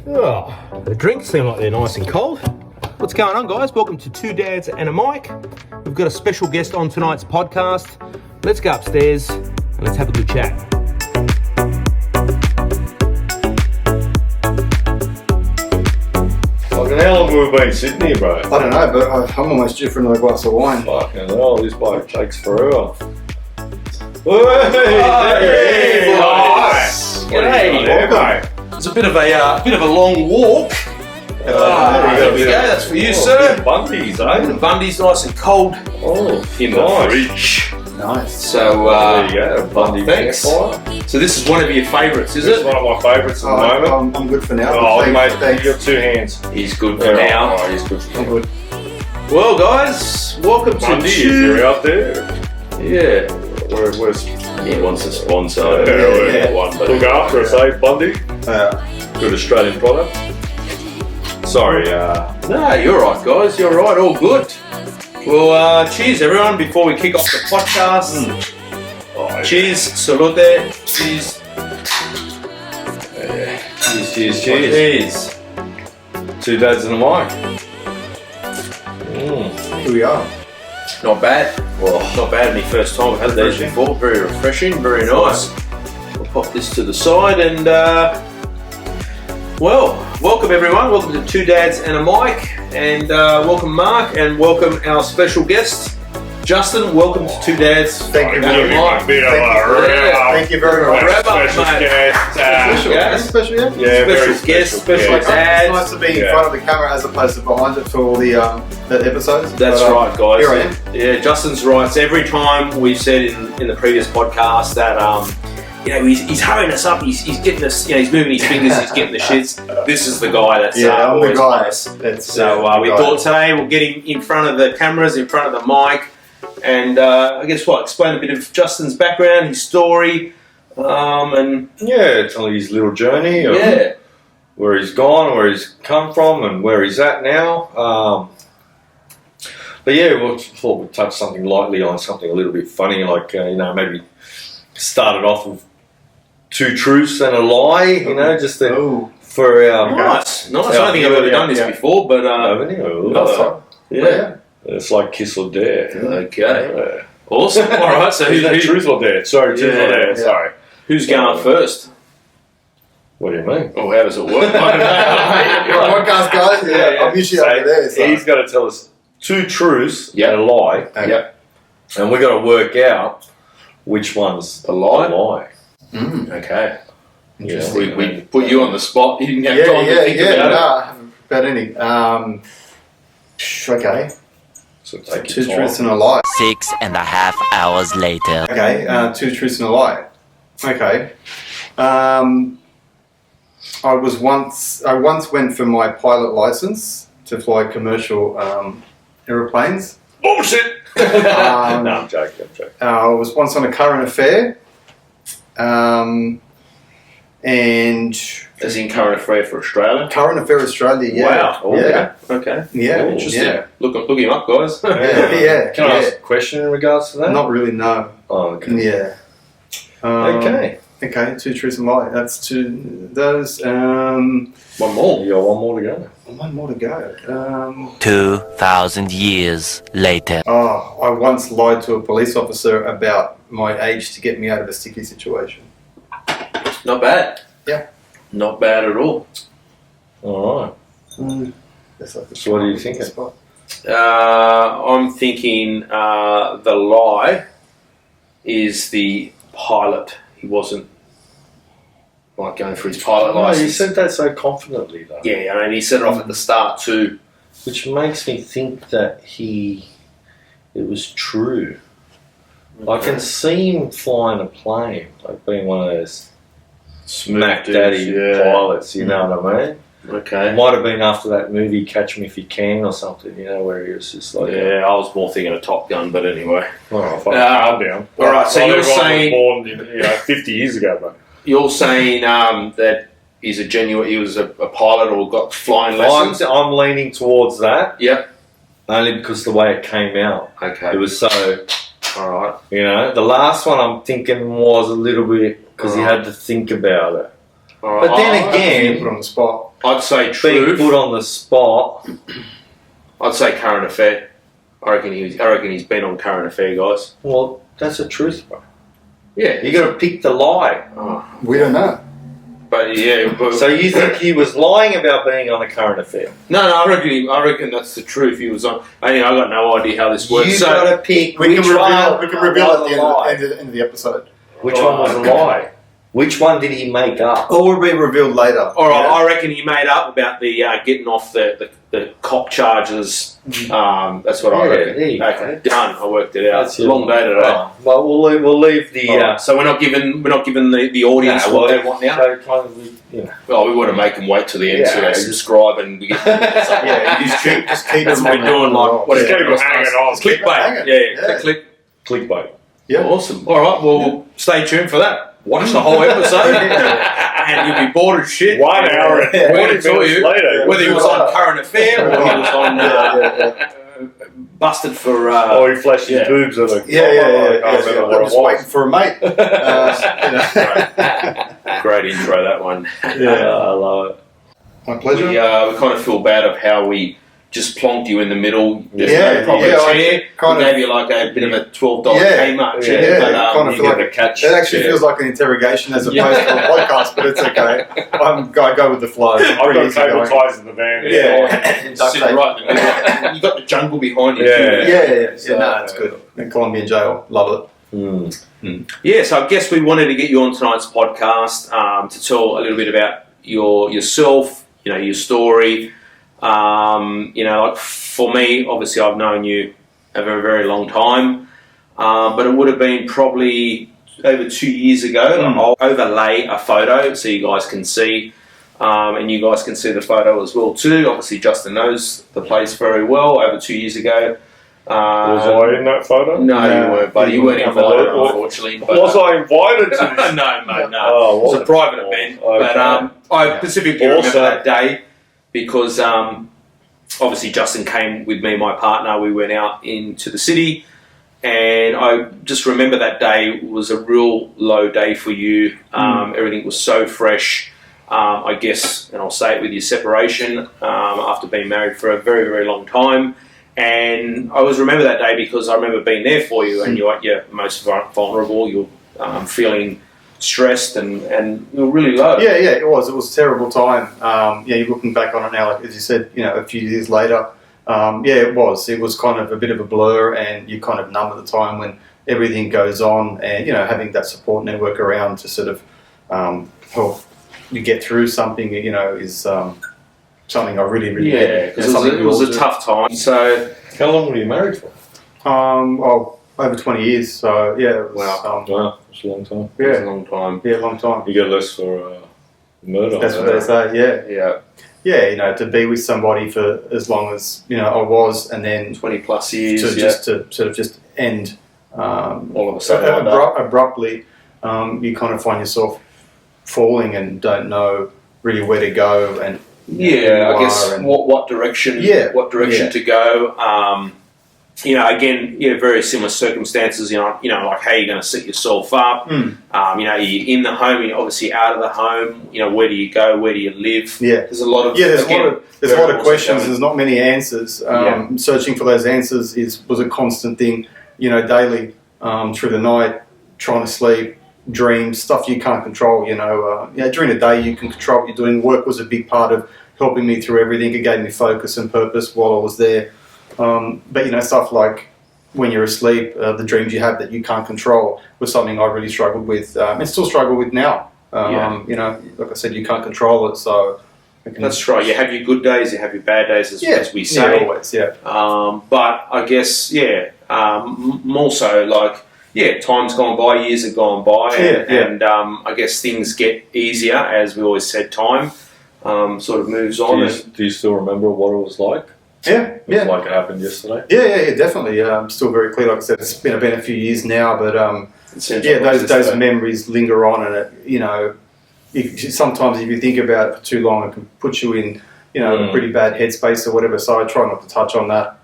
Oh, the drinks seem like they're nice and cold. What's going on, guys? Welcome to Two Dads and a Mic. We've got a special guest on tonight's podcast. Let's go upstairs and let's have a good chat. Fucking how long have we been sitting here, bro? I don't know, but I'm almost due for another glass of wine. Fucking hell, this bloke takes forever. Hey, nice. G'day. Mate. It's a bit of a long walk. There we go. That's for you, sir. Bundy's, eh? Bundy's nice and cold Oh, in the nice. fridge. Nice. So There you go, Bundy thanks. campfire. So this is one of your favourites, is This is it? one of my favourites at the moment. I'm good for now. Oh, mate, Thanks. you got two hands. He's good for now. Oh, he's good for I'm now. good. Well, guys, welcome Bundy, if to you're out there, Yeah, where's he wants a sponsor. Yeah. One, but look after us, eh, Bundy? Uh, Good Australian product. Sorry, No, you're right, guys. You're right. All good. Well, cheers, everyone. Before we kick off the podcast, cheers, salute, cheers. cheers. Cheers. Two dads and a mic. here we are. Not bad. Well, not bad. My first time. I've had these Refreshing. before. Very refreshing. Very nice. We'll pop this to the side and well, welcome everyone. Welcome to Two Dads and a Mic, and welcome Mark, and welcome our special guest Justin. Welcome to Two Dads. Thank you and a very Mic. much. Bit of Thank a you. wrap. Thank you very much. Wrap up, Special mate. guest. Special, Yeah. Special, yeah? Yeah, very Special guest, special yeah. It's dad. nice to be in Yeah. front of the camera as opposed to behind it for all the episodes. That's But, right, guys. Here I am. Yeah, Justin's right. So every time we've said in the previous podcast that he's hurrying us up. He's getting us. He's moving his fingers. He's getting the shits. This is the guy that's Yeah, I'm the always guy. with us. That's, So the we guy. thought today we'll get him in front of the cameras, in front of the mic, and I guess explain a bit of Justin's background, his story, and Yeah, tell his little journey of yeah, where he's gone, where he's come from, and where he's at now. But yeah, we thought we'd touch something lightly on something a little bit funny, like maybe started off with two truths and a lie, just Oh, for our. nice. I Yeah, don't think I've ever yeah, done this yeah. before, but Haven't you? last time. yeah. It's like kiss or dare. Okay, Yeah. awesome. All right, so Is that truth or dare? Sorry, truth Yeah, or dare. yeah. Sorry. who's going first? What do you mean? Or how does it work? I don't know. Podcast guys, yeah, I'm usually over there. So. He's got to tell us two truths Yeah. and a lie, Okay. Yep. and we got to work out which one's A lie? the lie. Mm. Okay. Yeah. We put you on the spot. You didn't have Yeah, time to think yeah, about it. no, I haven't about any. Okay, So take two your time. truths and a lie. 6.5 hours later. Okay, two truths and a lie. Okay. I once went for my pilot license to fly commercial aeroplanes. Bullshit! Um, No, I'm joking. I was once on a current affair. And As in current affair for Australia. current affair Australia, yeah. Wow. Oh, Yeah. Okay. Yeah. Oh, interesting. Yeah. Look him up, guys. Yeah. Can I yeah. ask a question in regards to that? Not really, no. Oh, okay. Yeah. Okay. Okay, two truths and a lie. That's two. Those. One more. You got one more to go. One more to go. 2,000 years later. I once lied to a police officer about my age to get me out of a sticky situation. Not bad. Yeah. Not bad at all. All Yes, I think So what are you thinking? Spot. I'm thinking the lie is the pilot. He wasn't going for his pilot right. No, you license. said that so confidently, though. Yeah, and he set it off at the start too. Which makes me think that it was true. I can see him flying a plane, like being one of those smack daddy pilots, you know what I mean? It Okay. might have been after that movie Catch Me If You Can or something, where he was just like, Yeah, I was more thinking of Top Gun, but anyway. oh, fuck, calm down. All right, so you're saying was born 50 years ago, bro. you're saying that he's a genuine. He was a pilot or got flying lessons. I'm leaning towards that, Yep. only because the way it came out. Okay. It was so, All right. the last one I'm thinking was a little bit, because he had to think about it. All right. But then Being again, put on the spot. I'd say being truth. put on the spot. I'd say current affair. I reckon he's been on current affair, guys. Well, that's the truth, bro. Yeah. You got to pick the lie. Oh, We don't know. but yeah. But, So you think he was lying about being on a current affair? no, I reckon that's the truth. He was on. I got no idea how this works. You So got to pick We which can one. reveal was at a lie. the end of the episode. Which one was a lie? Which one did he make up? Or will be revealed later. all right, I reckon he made up about the getting off the cop charges. That's what I Yeah, reckon. there you go. Okay, done. I worked it out. That's It's a long day today. Oh, well, we'll leave the. Alright, so we're not giving the audience what they want now. Well, we want to make them wait till the end so Yeah. they subscribe and we get Yeah, just keep That's it what we're doing. Like what Just keep it hanging on. Clickbait. hanging. Yeah, Yeah. click. Clickbait. Yeah. Awesome. All right. Well, stay tuned for that. Watch the whole episode, and you'll be bored as shit. 1 hour and Yeah. 40 minutes later. Whether he was on current affair or he was on busted for. Oh, he flashed his yeah. boobs at a. Yeah. I can't remember I'm what it just was. waiting for a mate. Great intro, that one. Yeah, I love it. My pleasure. We kind of feel bad of how we just plonked you in the middle. There's Yeah, no proper yeah, I chair. kind We of- gave you like a bit of a $12 Yeah, Kmart yeah, chair. But, kind of You feel get like the catch. It actually chair. feels like an interrogation as opposed Yeah. to a podcast, but it's okay. I go with the flow. I've got Pretty easy cable going. ties in the van. Yeah. Sitting right in the middle. You got the jungle behind you. Yeah. too. Yeah, no, it's good. In Colombian jail, love it. Mm. Yeah, so I guess we wanted to get you on tonight's podcast to tell a little bit about yourself, your story. Like for me, obviously I've known you a very, very long time, but it would have been probably over 2 years ago. I'll overlay a photo so you guys can see, and you guys can see the photo as well too. Obviously Justin knows the place very well. Over 2 years ago. Was I in that photo? No, you weren't, buddy. You weren't invited, Or- unfortunately. But, Was I invited to this? no, mate, no. Oh, It was a what? private event. Okay. But I specifically remember Awesome. that day because obviously Justin came with me and my partner. We went out into the city, and I just remember that day was a real low day for you. Everything was so fresh. I guess, and I'll say it with your separation after being married for a very, very long time. And I always remember that day because I remember being there for you, and you're at your most vulnerable. You're feeling stressed and you're really low. Yeah, it was. It was a terrible time. You're looking back on it now, like as you said, a few years later. It was. It was kind of a bit of a blur, and you're kind of numb at the time when everything goes on, and having that support network around to sort of help you get through something, is something I really, really because it was a tough time. So How long were you married for? Over 20 years. So yeah, it was, Wow, it's a long time. it was a yeah, long time. yeah, long time. You get less for murder. That's what they say. Yeah. Yeah, To be with somebody for as long as I was, and then 20 plus years. to sort of just end All of a sudden, like that. abruptly. You kind of find yourself falling and don't know really where to go, and Yeah, I guess what direction? Yeah, what direction yeah. to go? Again, very similar circumstances. Like how you're going to set yourself up. You're in the home. You're obviously out of the home. Where do you go? Where do you live? Yeah. There's a lot of there's a lot of variables questions. that go There's not many answers. Searching for those answers was a constant thing. Daily through the night, trying to sleep, dreams, stuff you can't control. During the day you can control what you're doing. Work was a big part of helping me through everything. It gave me focus and purpose while I was there. But stuff like when you're asleep, the dreams you have that you can't control was something I really struggled with, and still struggle with now. Like I said, you can't control it, so. That's right. You have your good days, you have your bad days, as we say. Yeah, always, yeah. But I guess, more so time's gone by, years have gone by, and I guess things get easier, as we always said, time sort of moves on. Do you still remember what it was like? Yeah, It's like it happened yesterday. Yeah, definitely. I'm still very clear. Like I said, it's been a few years now, but It seems like those memories linger on, and sometimes if you think about it for too long, it can put you in a pretty bad headspace or whatever. So I try not to touch on that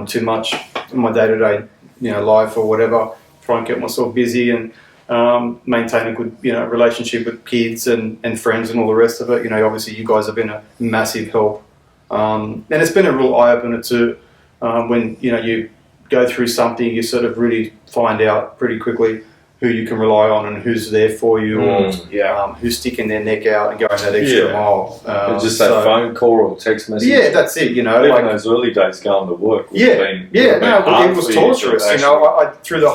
too much in my day-to-day life or whatever. Try and get myself busy, and maintain a good, relationship with kids and friends and all the rest of it. Obviously you guys have been a massive help. And it's been a real eye-opener too, when, you go through something, you sort of really find out pretty quickly who you can rely on and who's there for you, or who's sticking their neck out and going that extra mile. Just that phone call or text message. Yeah, that's it. Even those early days going to work. It was torturous. I through the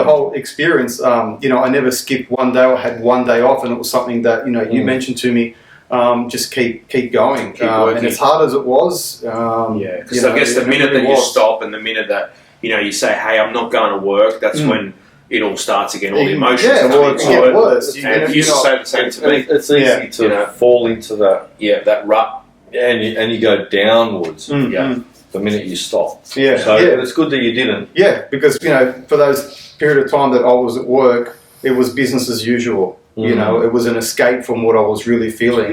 whole experience. I never skipped one day. I had one day off, and it was something that you mentioned to me. Just keep going, and as hard as it was, because I guess the minute that you stop and the minute that you say, "Hey, I'm not going to work," that's when it all starts again. All the emotions. Yeah, well, it get worse. You used to say the same to me. It's easy to fall into that. Yeah, that rut. And you go downwards. The minute you stop. So it's good that you didn't. Yeah, because for those period of time that I was at work, it was business as usual. It was an escape from what I was really feeling.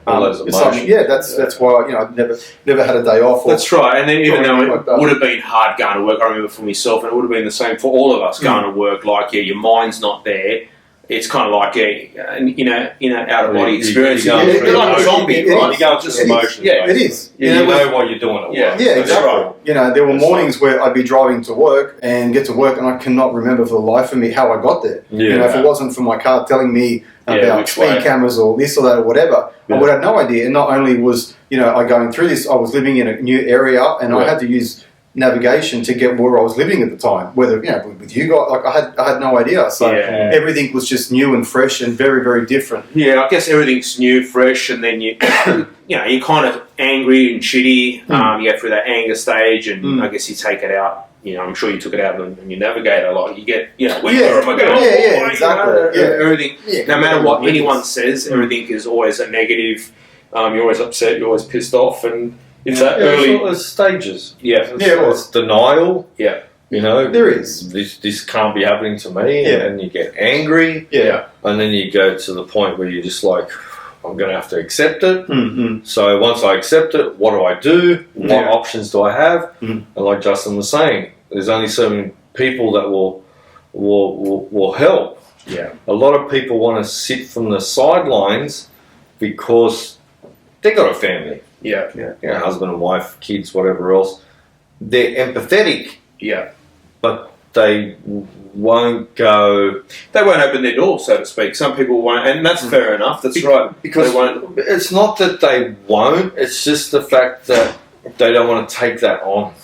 All those emotions. That's why I never had a day off. That's right. And then even though it would have been hard going to work, I remember for myself, and it would have been the same for all of us going to work. Like your mind's not there. It's kind of like out of body experience. You're like a zombie, right? You're going through emotions. Yeah, it is. You know what you're doing at work. Yeah, exactly. Right. There were mornings where I'd be driving to work and get to work, and I cannot remember for the life of me how I got there. If it wasn't for my car telling me about speed cameras or this or that or whatever, I would have no idea. And not only was I going through this, I was living in a new area, and I had to use navigation to get where I was living at the time. Whether with you guys, I had no idea. So everything was just new and fresh and very, very different. Yeah, I guess everything's new, fresh, and then you're kind of angry and shitty. You go through that anger stage, and I guess you take it out. I'm sure you took it out on your navigator. Like you get, where am I going? Exactly. Everything. No matter what anyone says, everything is always a negative. You're always upset. You're always pissed off, and it's that early. There's stages. It's denial. Yeah. There is. This can't be happening to me, and then you get angry. And then you go to the point where you're just like, I'm going to have to accept it. So once I accept it, what do I do? What options do I have? And like Justin was saying, there's only certain people that will help. A lot of people want to sit from the sidelines because they got a family. Husband and wife, kids, whatever else. They're empathetic. But they won't go. They won't open their door, so to speak. Some people won't, and that's fair enough. That's right. Because they won't. It's not that they won't. It's just the fact that they don't want to take that on.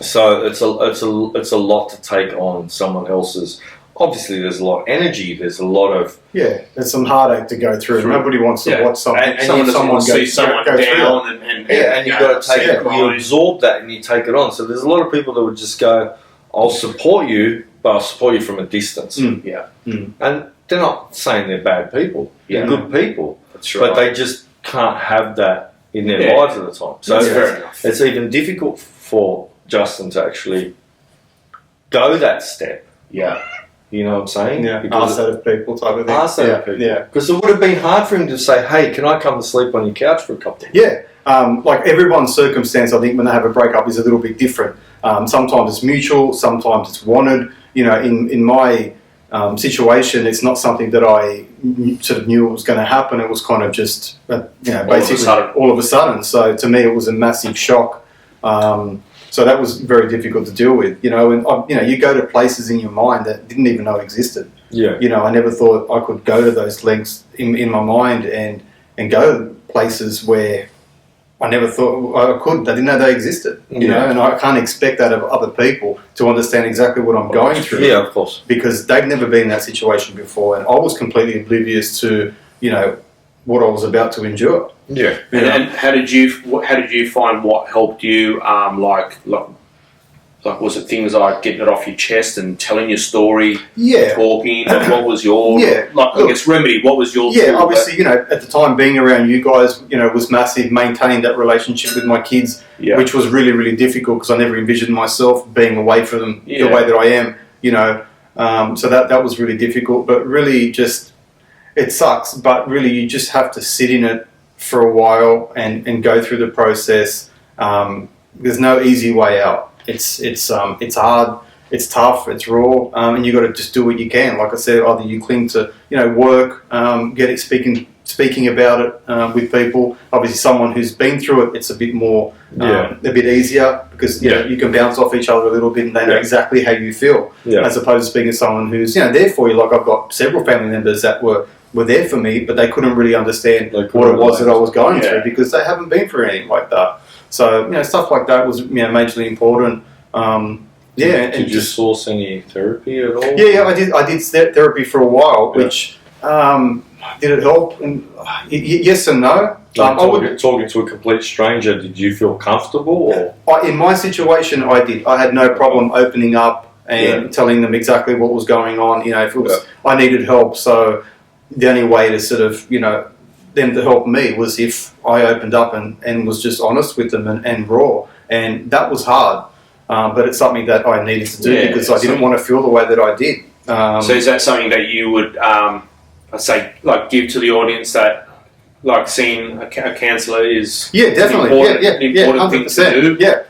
So it's a lot to take on someone else's. Obviously, there's a lot of energy. There's a lot of there's some heartache to go through. Nobody wants to watch something. And someone doesn't want to see someone down, and you've got to take it. You absorb that and you take it on. So there's a lot of people that would just go, "I'll support you, but I'll support you from a distance." And they're not saying they're bad people. They're good people. That's right. But they just can't have that in their lives at the time. So that's fair enough. It's even difficult for Justin to actually go that step. You know what I'm saying? Ask that of people type of thing. Ask that of people. Because it would have been hard for him to say, hey, can I come and sleep on your couch for a couple of days? Like everyone's circumstance, I think, when they have a breakup is a little bit different. Sometimes it's mutual, sometimes it's wanted. In my situation, it's not something that I sort of knew was going to happen. It was kind of just, basically all of a sudden. So to me, it was a massive shock. So that was very difficult to deal with, and you go to places in your mind that didn't even know existed. I never thought I could go to those lengths in my mind and go to places where I never thought I could. I didn't know they existed, and I can't expect that of other people to understand exactly what I'm going through. Yeah, of course. Because they've never been in that situation before, and I was completely oblivious to, what I was about to endure. And how did you find what helped you? Like was it things like getting it off your chest and telling your story? Talking. What was your I guess remedy? What was your tool? Obviously, at the time being around you guys, was massive. Maintaining that relationship with my kids, which was really, really difficult because I never envisioned myself being away from them the way that I am. So that was really difficult. But really, just it sucks. But really, you just have to sit in it for a while and go through the process. There's no easy way out. It's hard. it's tough, it's raw, and you got to just do what you can. Like I said, either you cling to work, speaking about it with people. Obviously, someone who's been through it, it's a bit more, a bit easier because you can bounce off each other a little bit, and they know exactly how you feel, as opposed to speaking to someone who's there for you. Like I've got several family members that were there for me, but they couldn't really understand what it was that I was going through because they haven't been through anything like that. So stuff like that was majorly important. Did you source any therapy at all? Yeah, I did therapy for a while, which did it help? And yes and no. Talking to a complete stranger, did you feel comfortable? Or? In my situation, I did. I had no problem opening up and telling them exactly what was going on. If it was I needed help, so the only way to sort of them to help me was if I opened up and was just honest with them and raw, and that was hard. But it's something that I needed to do because I didn't want to feel the way that I did. So is that something that you would, give to the audience that, seeing a counsellor is definitely, an important thing to do? Do it.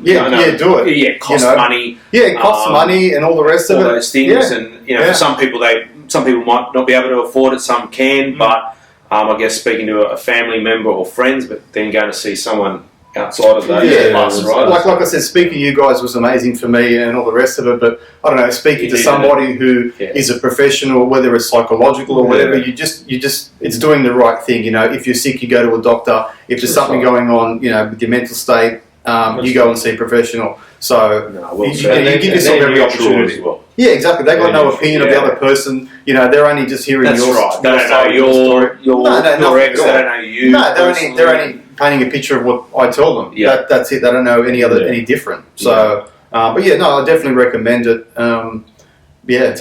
Yeah, it costs money. Yeah, it costs money and all the rest of it. All those things, and for some people might not be able to afford it. Some can, but I guess speaking to a family member or friends, but then going to see someone outside of those bus rides. Like I said, speaking to you guys was amazing for me and all the rest of it, but I don't know, speaking to somebody who is a professional, whether it's psychological or whatever, you just it's doing the right thing. If you're sick, you go to a doctor. If there's something going on, with your mental state, you go and see a professional. So you give yourself every opportunity. As well. Yeah, exactly. They've got no opinion of the other person. They're only just hearing your right. They don't know your ex. They don't know you. No, they're only painting a picture of what I tell them. Yeah. That's it. They don't know any different. So, but I definitely recommend it. To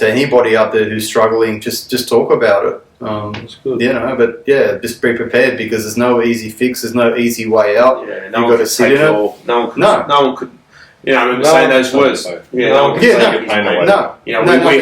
anybody out there who's struggling, just talk about it. That's good. But just be prepared because there's no easy fix. There's no easy way out. Yeah, You've got to sit in it. No one could. I remember saying those words. We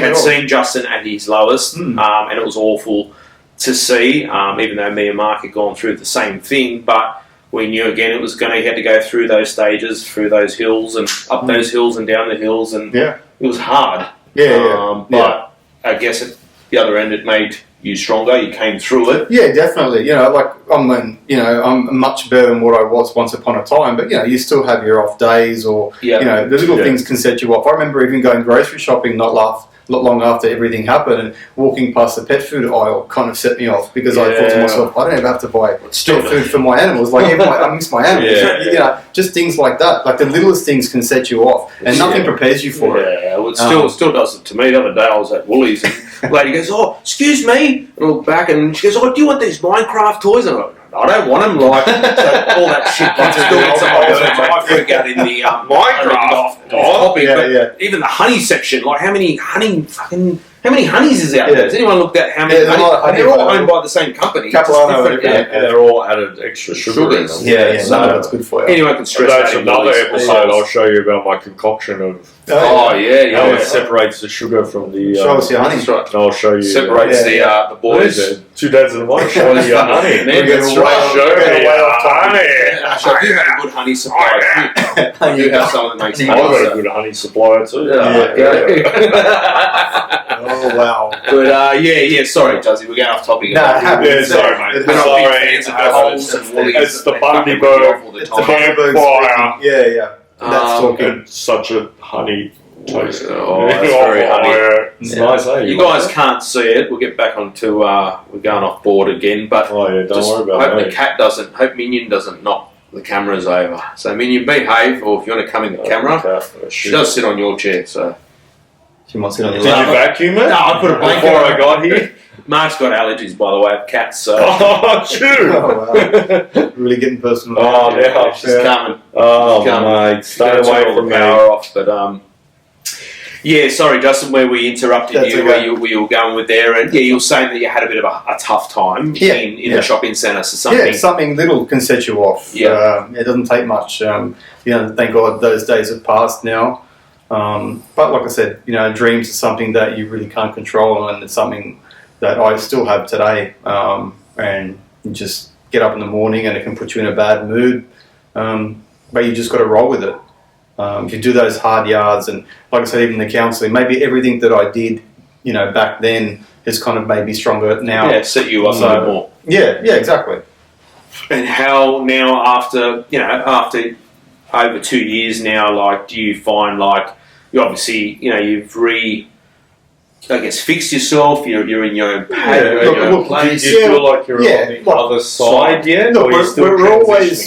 had seen Justin at his lowest, and it was awful to see. Even though me and Mark had gone through the same thing, but we knew again he had to go through those stages, through those hills, and up those hills and down the hills, and it was hard. But I guess at the other end, it made you stronger. You came through it. Yeah, definitely. I'm much better than what I was once upon a time. But you still have your off days, or the little things can set you off. I remember even going grocery shopping not long after everything happened, and walking past the pet food aisle kind of set me off because I thought to myself, I don't ever have to buy pet food for my animals. I miss my animals. Just things like that. Like the littlest things can set you off, and nothing prepares you for it. Yeah, well, it still does it to me. The other day I was at Woolies, and the lady goes, "Oh, excuse me," and I look back, and she goes, "Oh, do you want these Minecraft toys?" And I'm like, I don't want them, so all that shit. I forgot in the Minecraft topic, but even the honey section, how many honeys is out there? Has anyone looked at how many honey? They're all owned by the same company. They're all added extra sugar in them. That's good for you. Anyone can stress that's another episode. I'll show you about my concoction of how it separates the sugar from the show us your honey. That's right. I'll show you separates the boys. 2 dads and a wife. Show you your honey. Show me your honey. Actually, I do have a good honey supplier too. I do have someone that makes honey. I've got a good honey supplier too. Oh wow! But sorry, Juzzy, we're going off topic. Sorry, mate. We're not big fans of Coles and Woolies. It's the Bundaberg. It's the Bundaberg fire. Yeah. That's talking. It's such a honey taste. That's very honey. It's nice, eh? You guys can't see it. We'll get back onto. We're going off board again, but don't worry about it. Hope Minion doesn't knock the cameras over. So Minion, behave, or if you want to come in the camera, she does sit on your chair. So she might sit on your lap. Did you vacuum it? No, I put a blanket before I got here. Mark's got allergies, by the way, of cats. So. Oh, true. Wow. Really getting personal. Oh, yeah. She's coming. Oh, mate. Stay away from the power off. But sorry, Justin, where we interrupted you, where you were going with there, and you were saying that you had a bit of a tough time in the shopping centre. So something little can set you off. It doesn't take much. Thank God those days have passed now. But like I said, dreams is something that you really can't control, and it's something that I still have today. And you just get up in the morning and it can put you in a bad mood. But you just got to roll with it. If you do those hard yards, and like I said, even the counselling, maybe everything that I did, back then has kind of made me stronger now. Yeah, set you up a bit more. Yeah, exactly. And how now after over 2 years now, like, do you find like you obviously you've fixed yourself. You're in your own pad, your own place. Do you feel like you're on the other side yet? Look, or you're still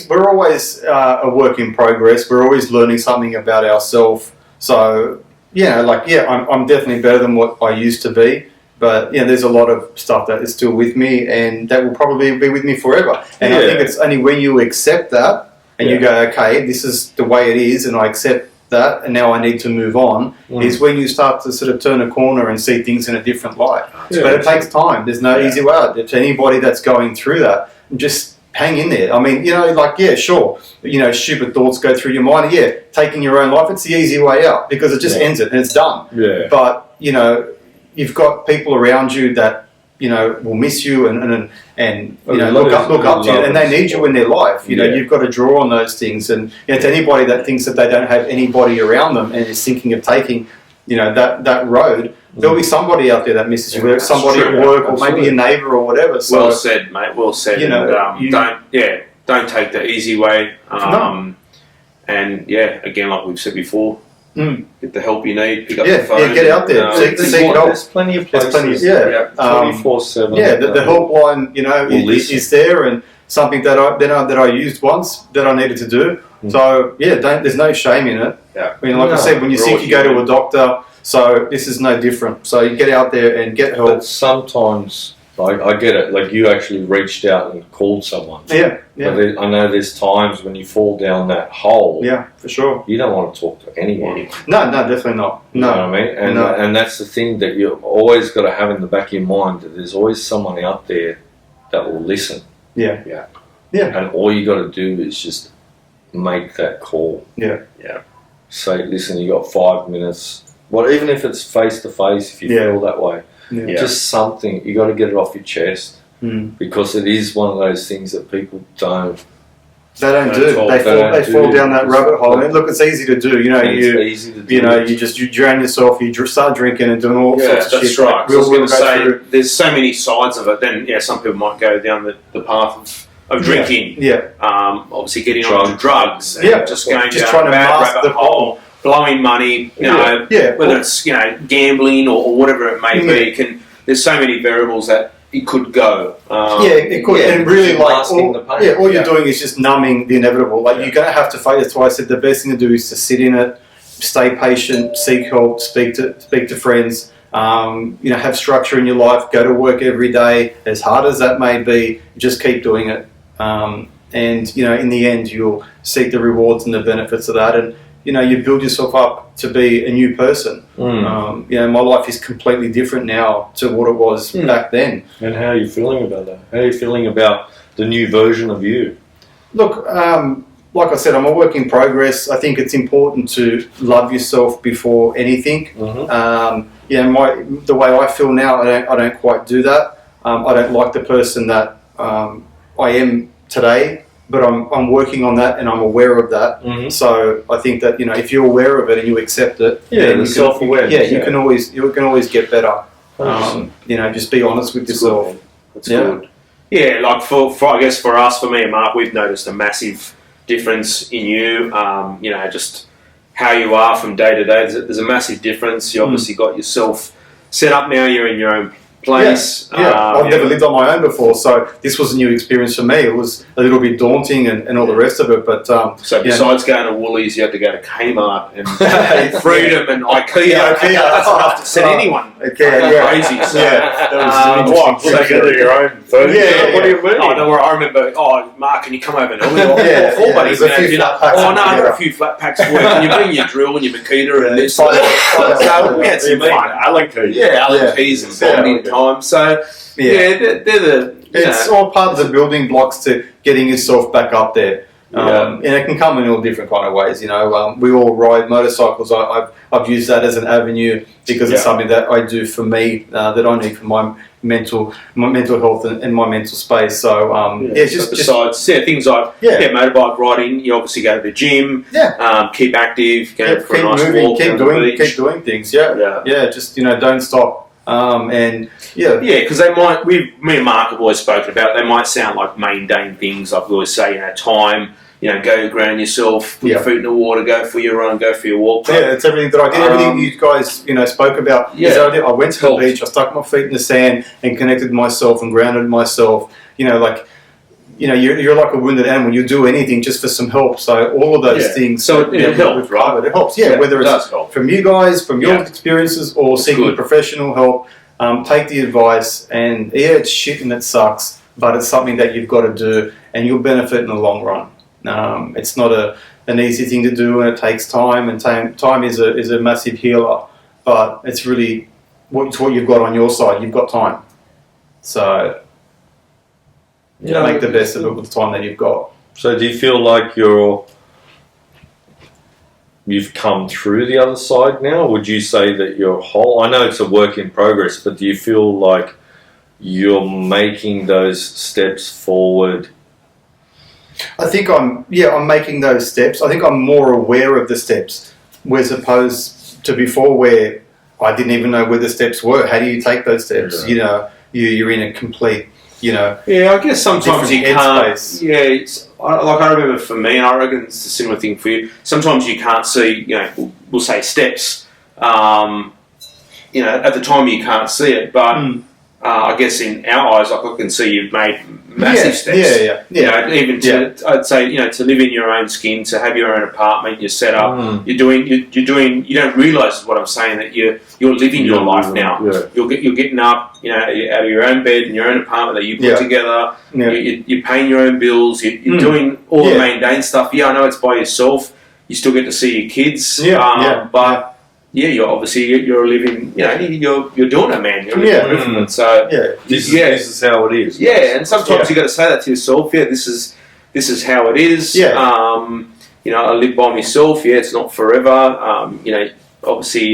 we're always a work in progress. We're always learning something about ourselves. So I'm definitely better than what I used to be. But there's a lot of stuff that is still with me, and that will probably be with me forever. And I think it's only when you accept that and you go, okay, this is the way it is, and I accept that, and now I need to move on, is when you start to sort of turn a corner and see things in a different light. But it takes time. There's no easy way out. To anybody that's going through that, just hang in there. I mean, sure, stupid thoughts go through your mind. Yeah, taking your own life, it's the easy way out because it just ends it and it's done. Yeah. But, you've got people around you that, will miss you and look up to you, and they need you in their life. You've got to draw on those things. And to anybody that thinks that they don't have anybody around them and is thinking of taking, that road, there'll be somebody out there that misses you. Whether somebody at work or maybe a neighbour or whatever. So, well said, mate. Well said. Don't take the easy way. No. And again, like we've said before. Get the help you need. Pick up the phone. Yeah, get out there. Seek help. There's plenty of places. 24/7. The helpline, is there, and something that I used once that I needed to do. So there's no shame in it. Yeah. I mean, like I said, when you're sick, you go to a doctor. So this is no different. So you get out there and get help. But sometimes, I get it. Like you actually reached out and called someone. Yeah. But I know there's times when you fall down that hole. Yeah, for sure. You don't want to talk to anyone. No, definitely not. No. You know what I mean? And that's the thing that you've always got to have in the back of your mind, that there's always someone out there that will listen. Yeah. And all you got to do is just make that call. Yeah. Say, listen, you got 5 minutes. Well, even if it's face to face, if you feel that way. Yeah. Just something. You got to get it off your chest. Because it is one of those things that people don't. They don't do. They fall down that rabbit hole. I mean, look, it's easy to do. It's easy to do. You drown yourself. You start drinking and doing all sorts of shit. That's right. I was going to say, there's so many sides of it. Then, some people might go down the path of drinking. Yeah. Obviously, getting onto drugs. And just going down trying to mask rabbit hole, blowing money. Whether it's gambling or whatever it may be. There's so many variables that it could go. It could. And really, masking the pain. all you're doing is just numbing the inevitable. Like you're going to have to face. That's why I said the best thing to do is to sit in it, stay patient, seek help, speak to friends. Have structure in your life. Go to work every day, as hard as that may be. Just keep doing it. And in the end, you'll seek the rewards and the benefits of that. And you build yourself up to be a new person. My life is completely different now to what it was back then. And how are you feeling about that? How are you feeling about the new version of you? Look, like I said, I'm a work in progress. I think it's important to love yourself before anything. The way I feel now, I don't quite do that. I don't like the person that I am today. But I'm working on that, and I'm aware of that. So I think that if you're aware of it and you accept it, the self-awareness. You can always get better. Just be honest with yourself. That's good. Yeah, like for I guess for us, for me and Mark, we've noticed a massive difference in you. Just how you are from day to day. There's a massive difference. You obviously got yourself set up now. You're in your own place. I've never lived on my own before, so this was a new experience for me. It was a little bit daunting and all the rest of it, but so besides going to Woolies, you had to go to Kmart and Freedom and IKEA. That's enough to set anyone crazy. So, Go to your own food. What do you mean? Oh, don't worry. I remember. Oh, Mark, can you come over early? Buddies. A few flat packs for work. And you bring your drill and your Makita and this. So we had some fun. Allen keys. Allen keys and bonding time. So they're the. It's all part of the building blocks to getting yourself back up there. And it can come in all different kind of ways. We all ride motorcycles. I've used that as an avenue because it's something that I do for me that I need for my mental health and my mental space. So besides things like motorbike riding, you obviously go to the gym, keep active, go for a nice walk, keep doing things. Just don't stop. Because they might. Me and Mark have always spoken about. They might sound like mundane things. Like we always say, time. Go ground yourself, put your feet in the water, go for your run, go for your walk. It's everything that I did. Everything you guys, spoke about. Is that I did. I went to the beach. I stuck my feet in the sand and connected myself and grounded myself. You're like a wounded animal. You do anything just for some help. So all of those things. So it helps, right? It helps. Whether it's from you guys, from your experiences, or seeking professional help. Take the advice, and it's shit and it sucks, but it's something that you've got to do, and you'll benefit in the long run. It's not an easy thing to do, and it takes time. And time is a massive healer, but it's really what you've got on your side. You've got time, so make the best of it with the time that you've got. So, do you feel like you've come through the other side now? Would you say that you're whole? I know it's a work in progress, but do you feel like you're making those steps forward? I think I'm making those steps. I think I'm more aware of the steps, as opposed to before where I didn't even know where the steps were. How do you take those steps? You're in a complete, I guess sometimes you can't. Space. It's like I remember for me, and I reckon it's a similar thing for you. Sometimes you can't see, we'll say steps. At the time you can't see it, but I guess in our eyes, I can see you've made massive steps. I'd say, to live in your own skin, to have your own apartment, you're set up. You're doing. You don't realise what I'm saying, that you're living your life now. Yeah. You're getting up, out of your own bed in your own apartment that you put together. Yeah. You're paying your own bills. You're doing all the mundane stuff. I know it's by yourself. You still get to see your kids. But. You're living. You're doing it, man. You're living from it. So this is how it is. And sometimes you got to say that to yourself. This is how it is. I live by myself. It's not forever. Obviously,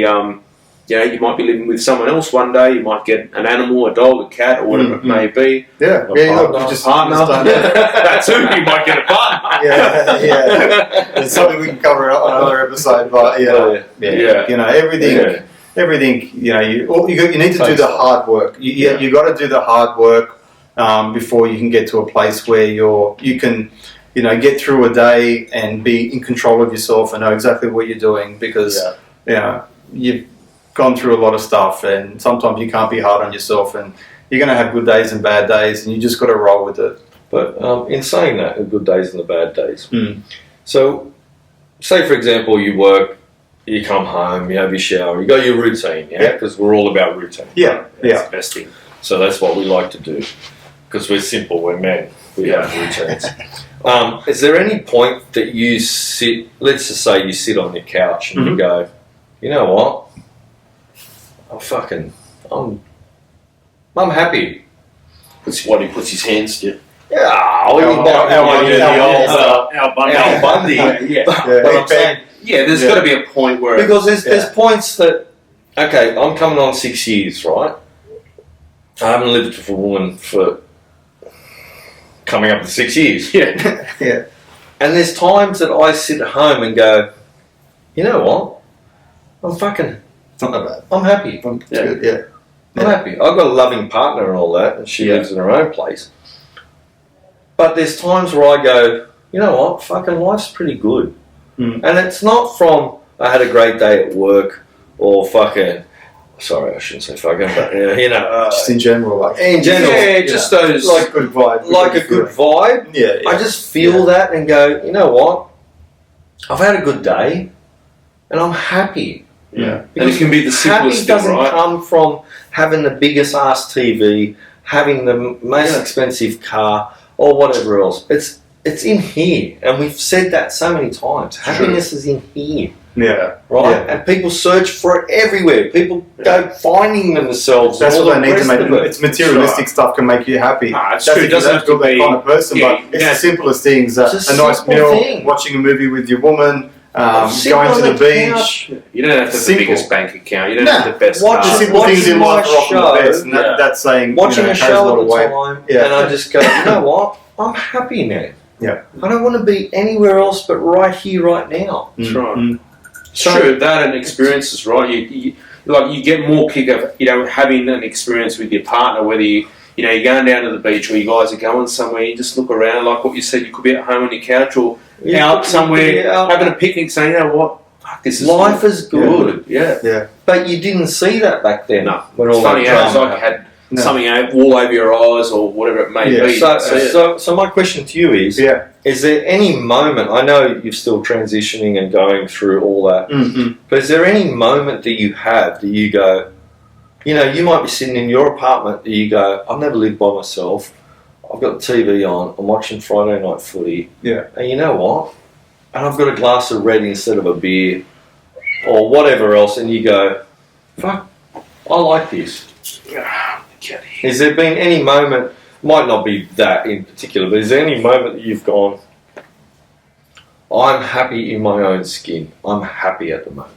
you might be living with someone else one day. You might get an animal, a dog, a cat, or whatever it may be. Partner. That too. You might get a partner. It's something we can cover on another episode. But everything. You need to do the hard work. You got to do the hard work before you can get to a place where you can. Get through a day and be in control of yourself and know exactly what you're doing, because you've gone through a lot of stuff, and sometimes you can't be hard on yourself, and you're going to have good days and bad days, and you just got to roll with it. But in saying that, the good days and the bad days. So, say for example, you work, you come home, you have your shower, you got your routine, because we're all about routine. That's the best thing. So that's what we like to do, because we're simple, we're men, we have routines. Is there any point that you sit, let's just say you sit on your couch and you go, you know what? I'm happy. That's what he puts his hands to. Al Bundy. But I'm saying, there's got to be a point where... Because there's points that, okay, I'm coming on 6 years, right? I haven't lived with a woman for coming up to 6 years. And there's times that I sit at home and go, you know what? It's not that bad. I'm happy. It's good, I'm happy. I've got a loving partner and all that, and she lives in her own place. But there's times where I go, you know what? Fucking life's pretty good. And it's not from, I had a great day at work, or fucking, sorry, I shouldn't say fucking, but just in general, just those, like good vibe, like a good vibe. I just feel that and go, you know what? I've had a good day, and I'm happy. And it can be the simplest thing, doesn't come from having the biggest ass TV, having the most expensive car, or whatever else. It's in here, and we've said that so many times. Happiness is in here. Yeah. right? Yeah. And people search for it everywhere. People go finding themselves. That's and all what they the need to rest make of it. It's materialistic stuff can make you happy. It's That's true. if It doesn't have to you're that be kind of person, yeah, but it's the simplest things. It's a a nice simple meal, thing. watching a movie with your woman, Sit going on to the beach. couch. You don't have to have Simple. the biggest bank account. You don't Nah, have the best watch The car. simple things in life are Watching often my the best, and show. that's saying Watching you know, a carries a show lot all of the weight. time, Yeah. and I just go, you know what? I'm happy now. Yeah. I don't want to be anywhere else but right here, right now. That's right. Mm. It's true. That and experiences, right? You get more kick of having an experience with your partner, whether you're going down to the beach or you guys are going somewhere. You just look around, like what you said. You could be at home on your couch or out somewhere having a picnic, saying, you know what, fuck, this is Life is good. Yeah. But you didn't see that back then. No. When It's all funny that how it's drama like you had No. something all over your eyes or whatever it may Yeah. be. So my question to you is: Yeah. Is there any moment? I know you're still transitioning and going through all that, Mm-hmm. but is there any moment that you have that you go, you might be sitting in your apartment that you go, I've never lived by myself. I've got the TV on. I'm watching Friday night footy. Yeah. And you know what? And I've got a glass of red instead of a beer, or whatever else, and you go, fuck, I like this. Has there been any moment, might not be that in particular, but is there any moment that you've gone, I'm happy in my own skin. I'm happy at the moment.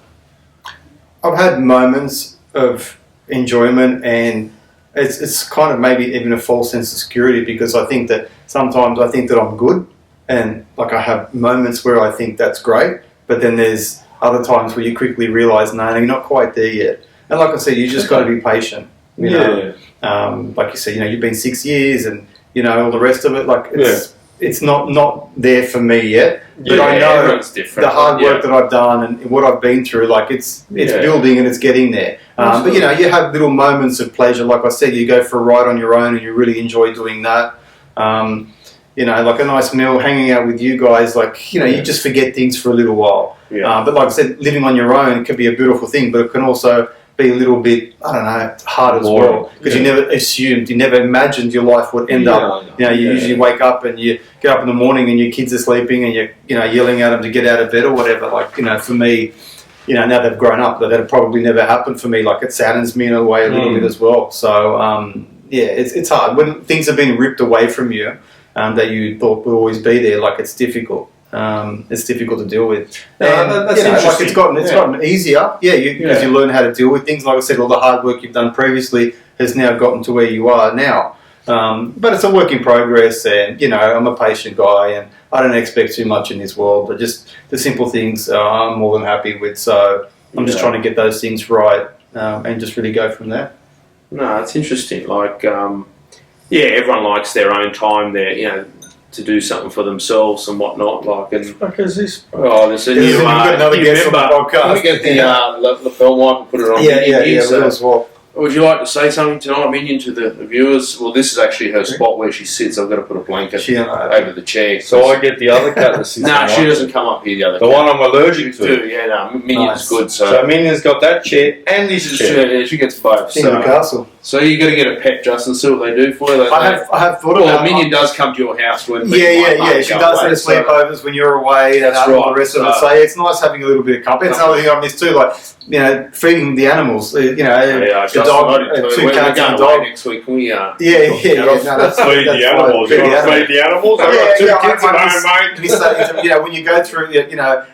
I've had moments of enjoyment, and it's kind of maybe even a false sense of security, because I think that sometimes I think that I'm good, and like I have moments where I think that's great, but then there's other times where you quickly realise, no, you're not quite there yet. And like I said, you just got to be patient. You know, like you said, you've been 6 years, and all the rest of it. Like it's not there for me yet. But I know everyone's different. the hard work that I've done and what I've been through. Like it's building and it's getting there. But you have little moments of pleasure. Like I said, you go for a ride on your own and you really enjoy doing that. Like a nice meal, hanging out with you guys. Like you just forget things for a little while. Yeah. But like I said, living on your own can be a beautiful thing, but it can also be a little bit, I don't know, hard as well, because you never assumed, you never imagined your life would end up. You usually wake up and you get up in the morning and your kids are sleeping and you're yelling at them to get out of bed or whatever. Like for me, now they've grown up, that probably never happened for me. Like it saddens me in a way a little bit as well. So it's hard when things have been ripped away from you that you thought would always be there. Like it's difficult. It's difficult to deal with. That's interesting. It's gotten easier. Because you learn how to deal with things. Like I said, all the hard work you've done previously has now gotten to where you are now. But it's a work in progress, and I'm a patient guy, and I don't expect too much in this world. But just the simple things, I'm more than happy with. So I'm just trying to get those things right, and just really go from there. No, it's interesting. Like, everyone likes their own time there, to do something for themselves and whatnot. Like, and Because this. there's a We've new, got another new guest on the member. podcast. Can we get the lapel mic and put it on? So, would you like to say something tonight, Minion, to the viewers? Well, this is actually her spot where she sits. I've got to put a blanket over the chair. So I get the other cat that sits. No, she doesn't come up here. The other The cat. one I'm allergic to. Minion's good. So Minion's got that chair and this chair. She gets both. In the castle. So you got to get a pet, Justin. See what they do for you. I have thought Well, about. Minion does come to your house when. She does have sleepovers when you're away and That's all right. the rest of it. So it's nice having a little bit of company. It's another thing I miss too, like feeding the animals. The dog, two cats and a dog. Next week, can we? No, that's Feed the animals. You want to feed the animals? I've got two kids at home, mate. When you go through,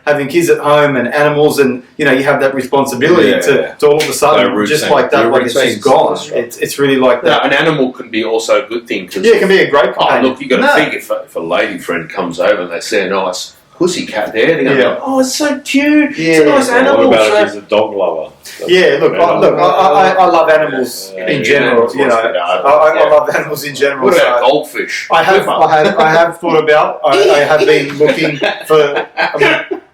having kids at home and animals, and you have that responsibility to all of a sudden, just like that, like it's just gone. It's really like that. An animal can be also a good thing. Cause It can be a great companion. look, you got to think if a lady friend comes over and they see a nice pussy cat there, they're going to go, oh, it's so cute. It's a nice animal. What about if he's a dog lover? I love animals in general. I love animals in general. What about goldfish? I have thought about. I have been looking for.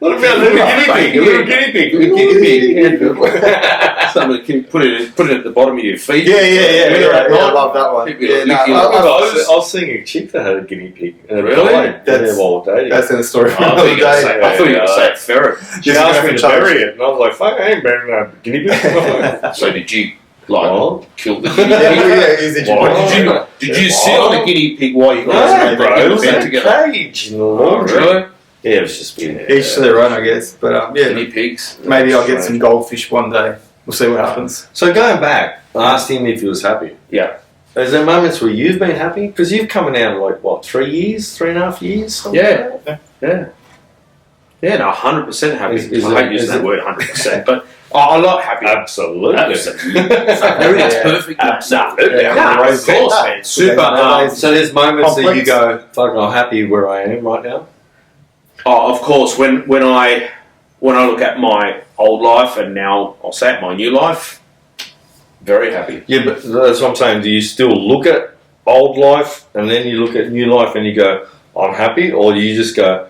What about a little guinea pig? A guinea pig. Somebody can put it at the bottom of your feet. I love that one. I was seeing a chick that had a guinea pig. Really? That's in the story. I thought you were going to say ferret. She asked me to bury it, and I was like, "Fuck, I ain't burying a guinea pig." So did you kill the guinea pig? Did you sit on a guinea pig while you guys No, bro, it was in a together? cage in the laundry. Really? Yeah, it was just weird. Each to their own, I guess. But yeah, Guinea pigs. maybe I'll get some goldfish one day. We'll see what happens. So going back, I asked him if he was happy. Yeah. Is there moments where you've been happy? Because you've coming out like what, 3 years, 3.5 years? Something Yeah. like that? Yeah. Yeah, no, 100% happy. Is I it- hate using is that it- word 100%, but I like happy. Absolutely. Absolutely. Everything's Yeah. perfect. Absolutely. No, of course, man. Super. So there's moments that you Complex. go, fuck, I'm happy where I am right now. Of course, when I look at my old life and now I'll say it, my new life, very happy. Yeah, but that's what I'm saying. Do you still look at old life and then you look at new life and you go, I'm happy? Or do you just go,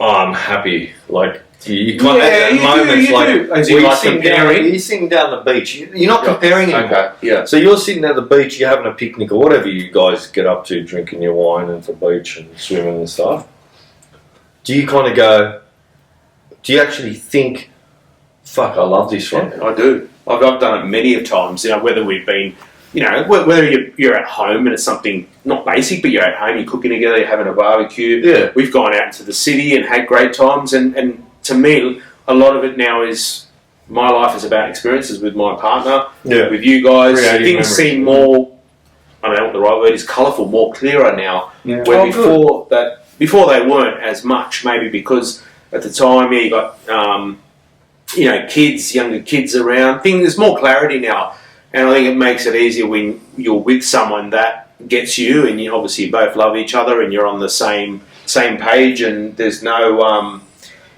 oh, I'm happy? Like, you kind Yeah, at you do, moments you like, do. As where you you're like sitting comparing. you're sitting down the beach. You're not Yeah. comparing anymore. Okay, yeah. So you're sitting at the beach, you're having a picnic or whatever you guys get up to, drinking your wine and the beach and swimming and stuff. Do you kind of go, do you actually think, fuck, I love this one? Yeah, I do. I've done it many of times. You know, whether we've been, you know, whether you're at home and it's something not basic, but you're at home, you're cooking together, you're having a barbecue. Yeah. We've gone out to the city and had great times. And to me, a lot of it now is my life is about experiences with my partner, Yeah. with you guys. Creative Things memories. seem more, I don't know what the right word is, colourful, more clearer now. Yeah. Where Oh, before they weren't as much, maybe because at the time, yeah, you got you know, younger kids around. There's more clarity now, and I think it makes it easier when you're with someone that gets you, and you obviously both love each other, and you're on the same page, and there's no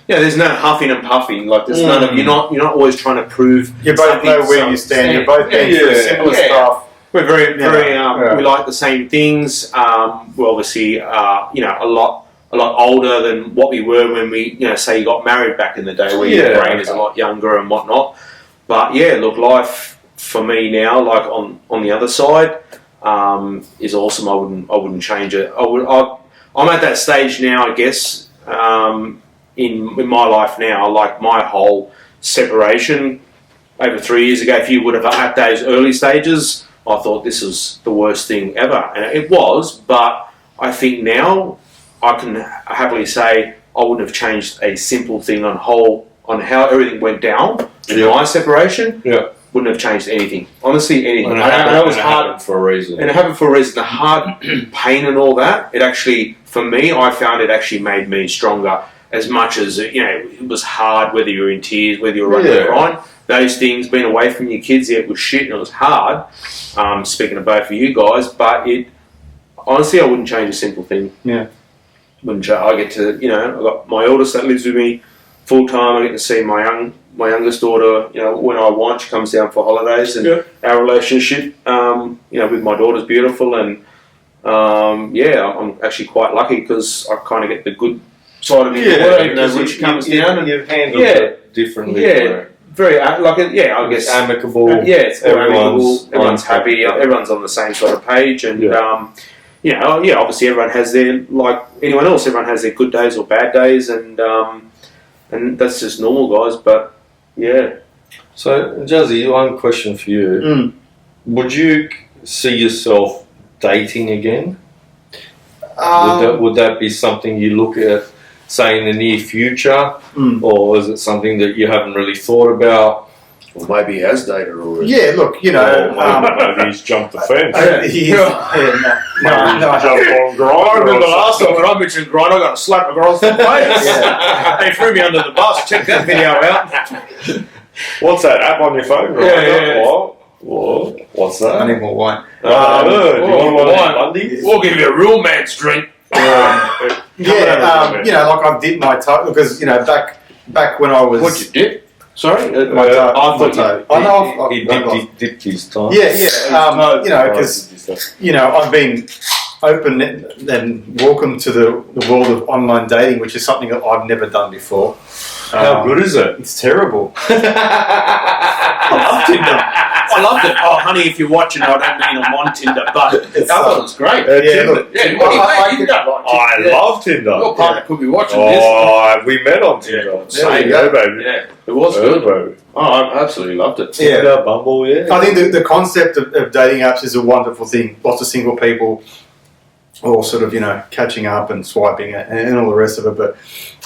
there's no huffing and puffing. Like there's none of you're not always trying to prove. You both something know to where some you stand. You're extent. both been through similar yeah. stuff. We're very Yeah. we like the same things. We're obviously you know, a lot older than what we were when we, you know, say you got married back in the day, where your brain is a lot younger and whatnot. But yeah, look, life for me now, like on the other side, is awesome. I wouldn't change it. I'm at that stage now, I guess, in my life now, like my whole separation over 3 years ago. If you would have at those early stages, I thought this was the worst thing ever, and it was. But I think now I can happily say I wouldn't have changed a simple thing on how everything went down in my separation. Yeah. Wouldn't have changed anything. Honestly, anything. And I know it was hard. happened for a reason. And it happened for a reason. The hard pain and all that, it actually, for me, I found it actually made me stronger. As much as, you know, it was hard, whether you were in tears, whether you were running around, those things, being away from your kids, yeah, it was shit and it was hard. Speaking of both of you guys, but honestly, I wouldn't change a simple thing. Yeah. Wouldn't change. I get to, you know, I've got my oldest that lives with me full time. I get to see my youngest daughter, you know, when I want. She comes down for holidays, and our relationship, you know, with my daughter's beautiful, and I'm actually quite lucky because I kind of get the good side of me, even though when she comes down, and you've handled it differently. very I guess amicable. it's more amicable. Everyone's on happy. track. Everyone's on the same sort of page, and you know, obviously everyone has their, like anyone else, everyone has their good days or bad days, and that's just normal, guys. But yeah. So, Jazzy, one question for you. Would you see yourself dating again? Would that be something you look at, say, in the near future? Or is it something that you haven't really thought about? Well, maybe he has dated already. Yeah, look, you know. Maybe he's jumped the fence. No, Jumped on Grindr. I remember last time when I mentioned Grindr, I got a slap across the face. They threw me under the bus. Check that video out. What's that app on your phone? Yeah. What? What's that? I need more wine. Do you want one of Bundy? We'll give you a real man's drink. You know, like I dipped my toe because, you know, back when I was. What'd you dip? Sorry? My toe. I thought my toe. you- I know. He dipped his tongue. Yeah. You know, because you know, I've been open and welcome to the world of online dating, which is something that I've never done before. How good is it? It's terrible. I loved it. Oh, honey, if you're watching, I don't mean I'm on Tinder, but that was great. Yeah, look, Yeah, I love Tinder. Your partner could be watching this. Oh, we met on Tinder. There you go, baby. Yeah, it was good. Oh, I absolutely loved it. Yeah. Tinder, Bumble, yeah. I think the concept of dating apps is a wonderful thing. Lots of single people or sort of, catching up and swiping and all the rest of it. But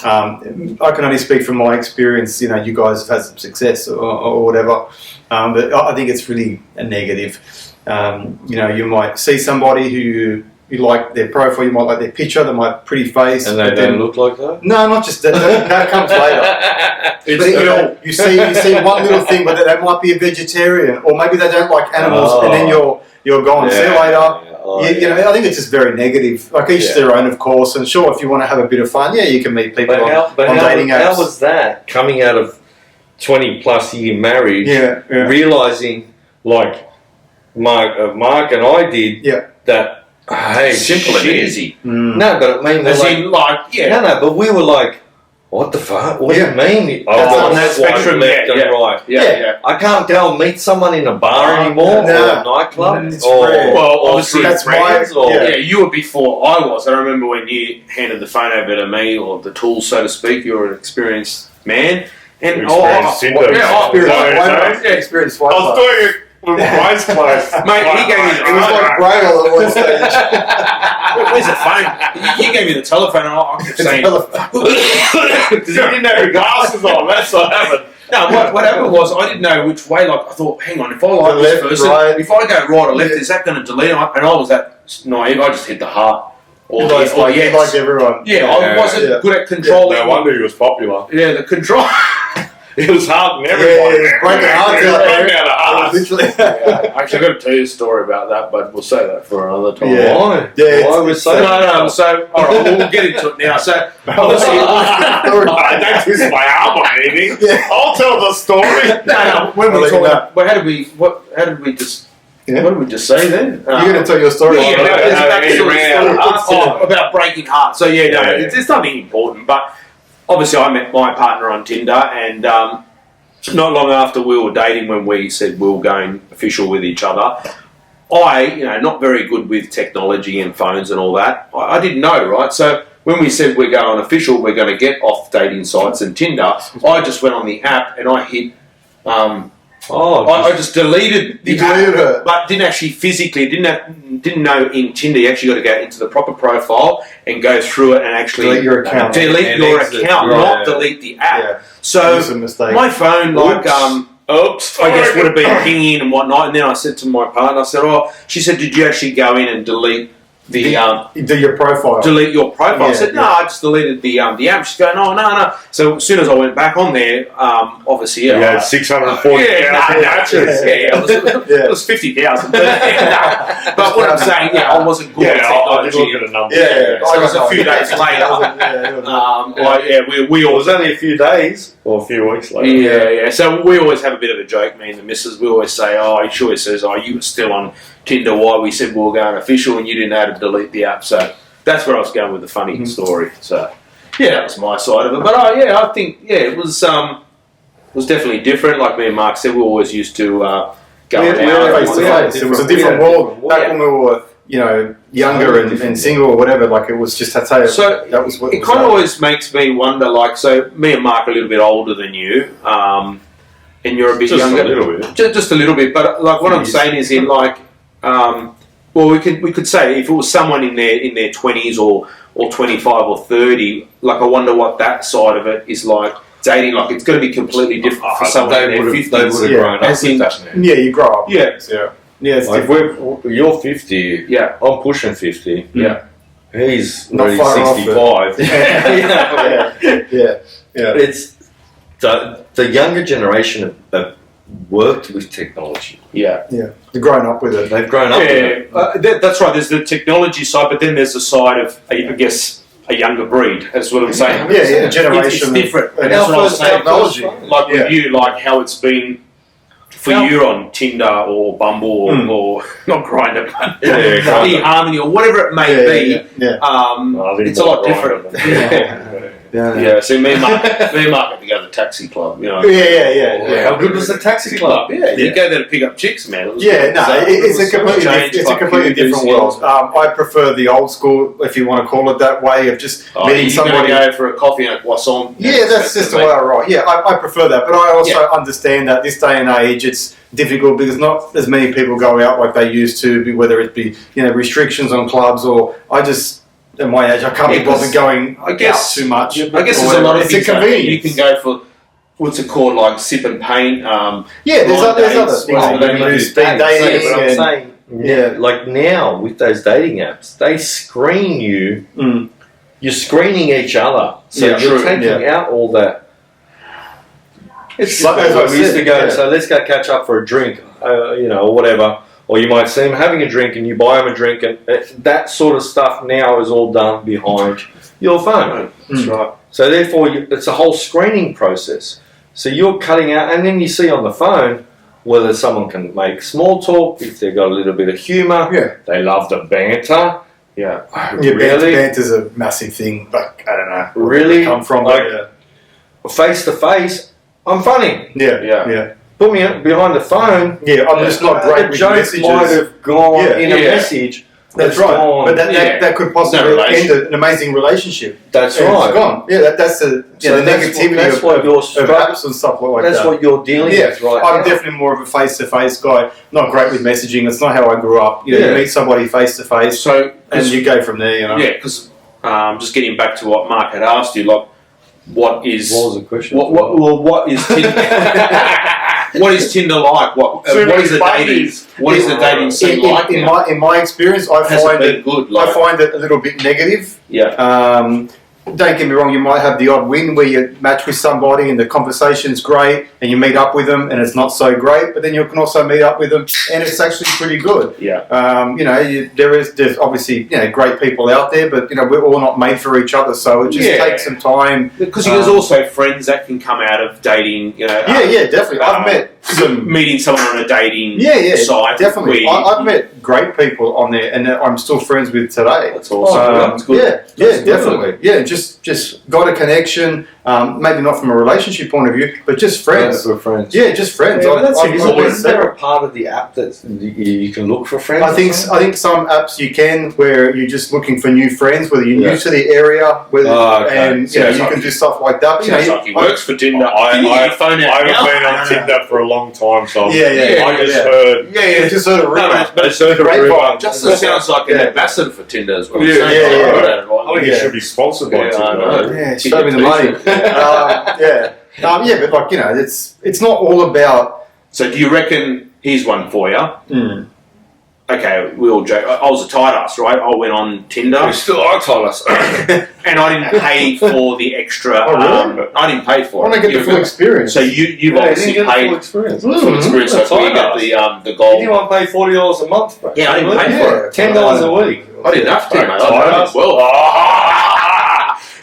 I can only speak from my experience. You guys have had some success or whatever. But I think it's really a negative. You might see somebody who you like their profile, you might like their picture, they might have pretty face. And they don't look like that? No, not just that. That comes later. But, you see one little thing, but they might be a vegetarian, or maybe they don't like animals, and then you're gone. See you later. I think it's just very negative. Like each their own, of course. And sure, if you want to have a bit of fun, you can meet people on dating apps. How was that coming out of 20 plus year marriage? Realizing, like Mark and I did, that. Hey, simple and easy. No, but I mean, but we were like, what the fuck? What do you mean? That's on that spectrum, left and right. Yeah. I can't go and meet someone in a bar anymore, or a nightclub, well, obviously that's friends. You were before I was. I remember when you handed the phone over to me, or the tools, so to speak. You were an experienced man, and experienced white. I was doing it with my eyes closed. Mate, he gave me. It was like Braille at one stage. Where's the phone? You gave me the telephone, and I kept saying, Because you didn't have your glasses on. That's what happened. No, what happened was I didn't know which way. Like I thought, hang on, if I like this person, if I go right or left, is that going to delete it? And I was that naive. I just hit the heart. Or yes. Like everyone. Yeah, I wasn't good at controlling. No wonder he was popular. Yeah, the control. It was hard and everybody. Breaking hearts out there. Breaking out of hearts. Literally. Actually, I've got to tell you a story about that, but we'll say that for another time. Why? Yeah, Why was so? No. So, all right, we'll get into it now. So, obviously, I don't twist my arm or anything. I'll tell the story. no. When we talking about, well, how did we just? Yeah. What did we just say then? You're going to tell your story. About breaking hearts. So it's nothing important, but obviously I met my partner on Tinder, and not long after we were dating, when we said we were going official with each other, I, not very good with technology and phones and all that. I didn't know, right? So when we said we're going official, we're going to get off dating sites and Tinder, I just went on the app and I hit. I just deleted the app, but didn't actually physically didn't know in Tinder you actually got to go into the proper profile and go through it and actually delete your account, not delete the app. Yeah. So my phone, I guess would have been pinging and whatnot. And then I said to my partner, I said, she said, did you actually go in and delete do your profile? Delete your profile. I said, no, I just deleted the app. She's going, no. So as soon as I went back on there, obviously, you had 640,000 matches. It was 50,000. But what I'm saying, I wasn't good at technology. I did look at a number. So it was a few days later. We It was only a few days or a few weeks later. Yeah. So we always have a bit of a joke, me and the missus. We always say, she always says, you were still on Tinder, why we said we were going official and you didn't know how to delete the app. So that's where I was going with the funny story. So that was my side of it. But I think it was definitely different. Like me and Mark said, we always used to go out face to face. It was a different world back when we were younger and single or whatever. Like it was just that was what it kind of always makes me wonder. Like, so me and Mark are a little bit older than you. And you're a bit younger, a little bit. Just a little bit. But like what I'm saying is, in like, we could say if it was someone in their 20s or 25 or 30, like I wonder what that side of it is like. Dating, like it's going to be completely different for someone in their 50s. They would have grown up with that. Yeah, you grow up. Yeah. It's like you're 50. Yeah. I'm pushing 50. Yeah. He's not already 65. Yeah. It's the younger generation have worked with technology. Yeah. They've grown up with it. They've grown up with it. That's right. There's the technology side, but then there's the side of, I guess, a younger breed. That's what I'm saying. Yeah, generation. It's different. And that's what I'm saying. Technology. Like with you, like how it's been for you on Tinder or Bumble or not Grindr, but eHarmony or whatever it may be. It's a lot different. Yeah. So me and Mark get together. taxi club, you know. Yeah. How good was the taxi club? Yeah, you Yeah. go there to pick up chicks, man. It was Yeah, no, it's a completely, changed, it's a like, completely different world. I prefer the old school, if you want to call it that way, of just meeting you're somebody. going to go for a coffee and a croissant. Yeah, that's just the way I roll. Yeah, I prefer that, but I also understand that this day and age it's difficult because not as many people go out like they used to, whether it be restrictions on clubs or I just. At my age, I can't be bothered going out too much. I guess there's a lot of things like that. You can go for what's it called, like sip and paint. There's other things Well, that you do. Speed dating. But I'm saying, Yeah. like now with those dating apps, they screen you. You're screening each other, so Yeah, you're true, taking out all that. It's Like like as I we used said, to go. yeah. So let's go catch up for a drink, or whatever. Or you might see them having a drink, and you buy them a drink, and that sort of stuff now is all done behind your phone. That's right. So therefore, it's a whole screening process. So you're cutting out, and then you see on the phone whether someone can make small talk, if they've got a little bit of humour. Yeah. They love the banter. Yeah. Really? Banter's a massive thing, but I don't know. where Really? it come from? Like- But Face to face, I'm funny. yeah. Put me behind the phone. Yeah, I'm just not great The with joke messages. might have gone Yeah. in a Yeah. message. That's It's right, gone. but that could possibly No end relation. an amazing relationship. That's And right. It's gone. Yeah, that's the So the that's negativity that's what you're of apps and stuff like That's that. what you're dealing Yeah, with right I'm now. definitely more of a face-to-face guy. Not great with messaging. It's not how I grew up. You Yeah. meet somebody face-to-face, So, and you go from there. yeah, because just getting back to what Mark had asked you, like, what is What was the question? what is Tinder? What is Tinder like? What is the dating? What is the dating scene like now? in my experience, I Has it find been it. good? I find it a little bit negative. Yeah. Don't get me wrong, you might have the odd win where you match with somebody and the conversation's great and you meet up with them and it's not so great, but then you can also meet up with them and it's actually pretty good. Yeah. There's obviously great people out there, but we're all not made for each other, so it just takes some time. Because there's also friends that can come out of dating. Yeah, definitely. I've met some. Meeting someone on a dating site. Definitely. where I've met great people on there, and that I'm still friends with today. That's awesome. That's good. Yeah, definitely. Yeah, just got a connection. Maybe not from a relationship point of view, but just friends. We're friends. Yeah, just friends. Yeah, but that's I've it. always Isn't said there it. a part of the app that you can look for friends? I think some apps you can where you're just looking for new friends, whether you're Yeah. new to the area, whether Okay. and you Sounds like can do stuff like that. But, Sounds like he works for Tinder. I Can you get your phone out haven't now? been on Tinder for a long time, so Yeah, I just yeah. heard. yeah, just sort of No, rumor. but It's a great rumor. vibe. Justin sounds like an Yeah. ambassador for Tinder as well. Yeah, yeah. I think Yeah. it should be sponsored by Yeah, I Tinder. know. Yeah, show me the money. But like it's not all about. So do you reckon? Here's one for you. Mm. Okay, we all joke. I was a tight ass, right? I went on Tinder. We still are told us. And I didn't pay for the extra. Oh, really? I didn't pay for I want it. to get the full experience. So you've obviously paid experience. full experience. That's So you all get right. the gold. Anyone pay $40 a month, bro? Yeah, I didn't pay for it. $10 a week. I didn't have to, mate. I Tight did well.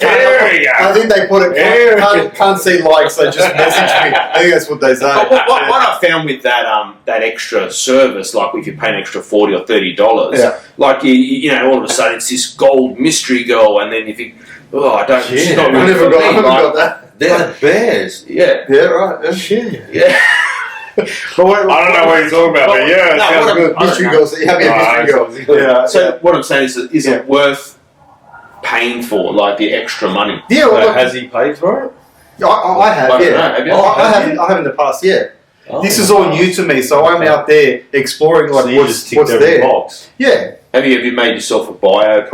There we I go. think they put it. Can't see likes. They just message me. I think that's what they say. But what I found with that extra service, like if you pay an extra $40 or $30, Yeah. like you know, all of a sudden it's this gold mystery girl, and then you think, oh, I don't. She's Yeah, not I really never for got, me, I haven't like, got that. They're the bears. Yeah, Yeah, right. Yeah. Shit. yeah. But what, I don't know what you're talking about, but yeah, it No, sounds what good. I don't Mystery know. girls. Yeah, mystery girl. Yeah. So what I'm saying is Yeah. it worth paying for, like the extra money? Yeah. Well, look, Has he paid for it? I have. I don't Yeah. know, have you? I have in the past. Yeah. This is all new to me, so I'm out there exploring like So you what's just ticked every there. box. Yeah. Have you made yourself a bio,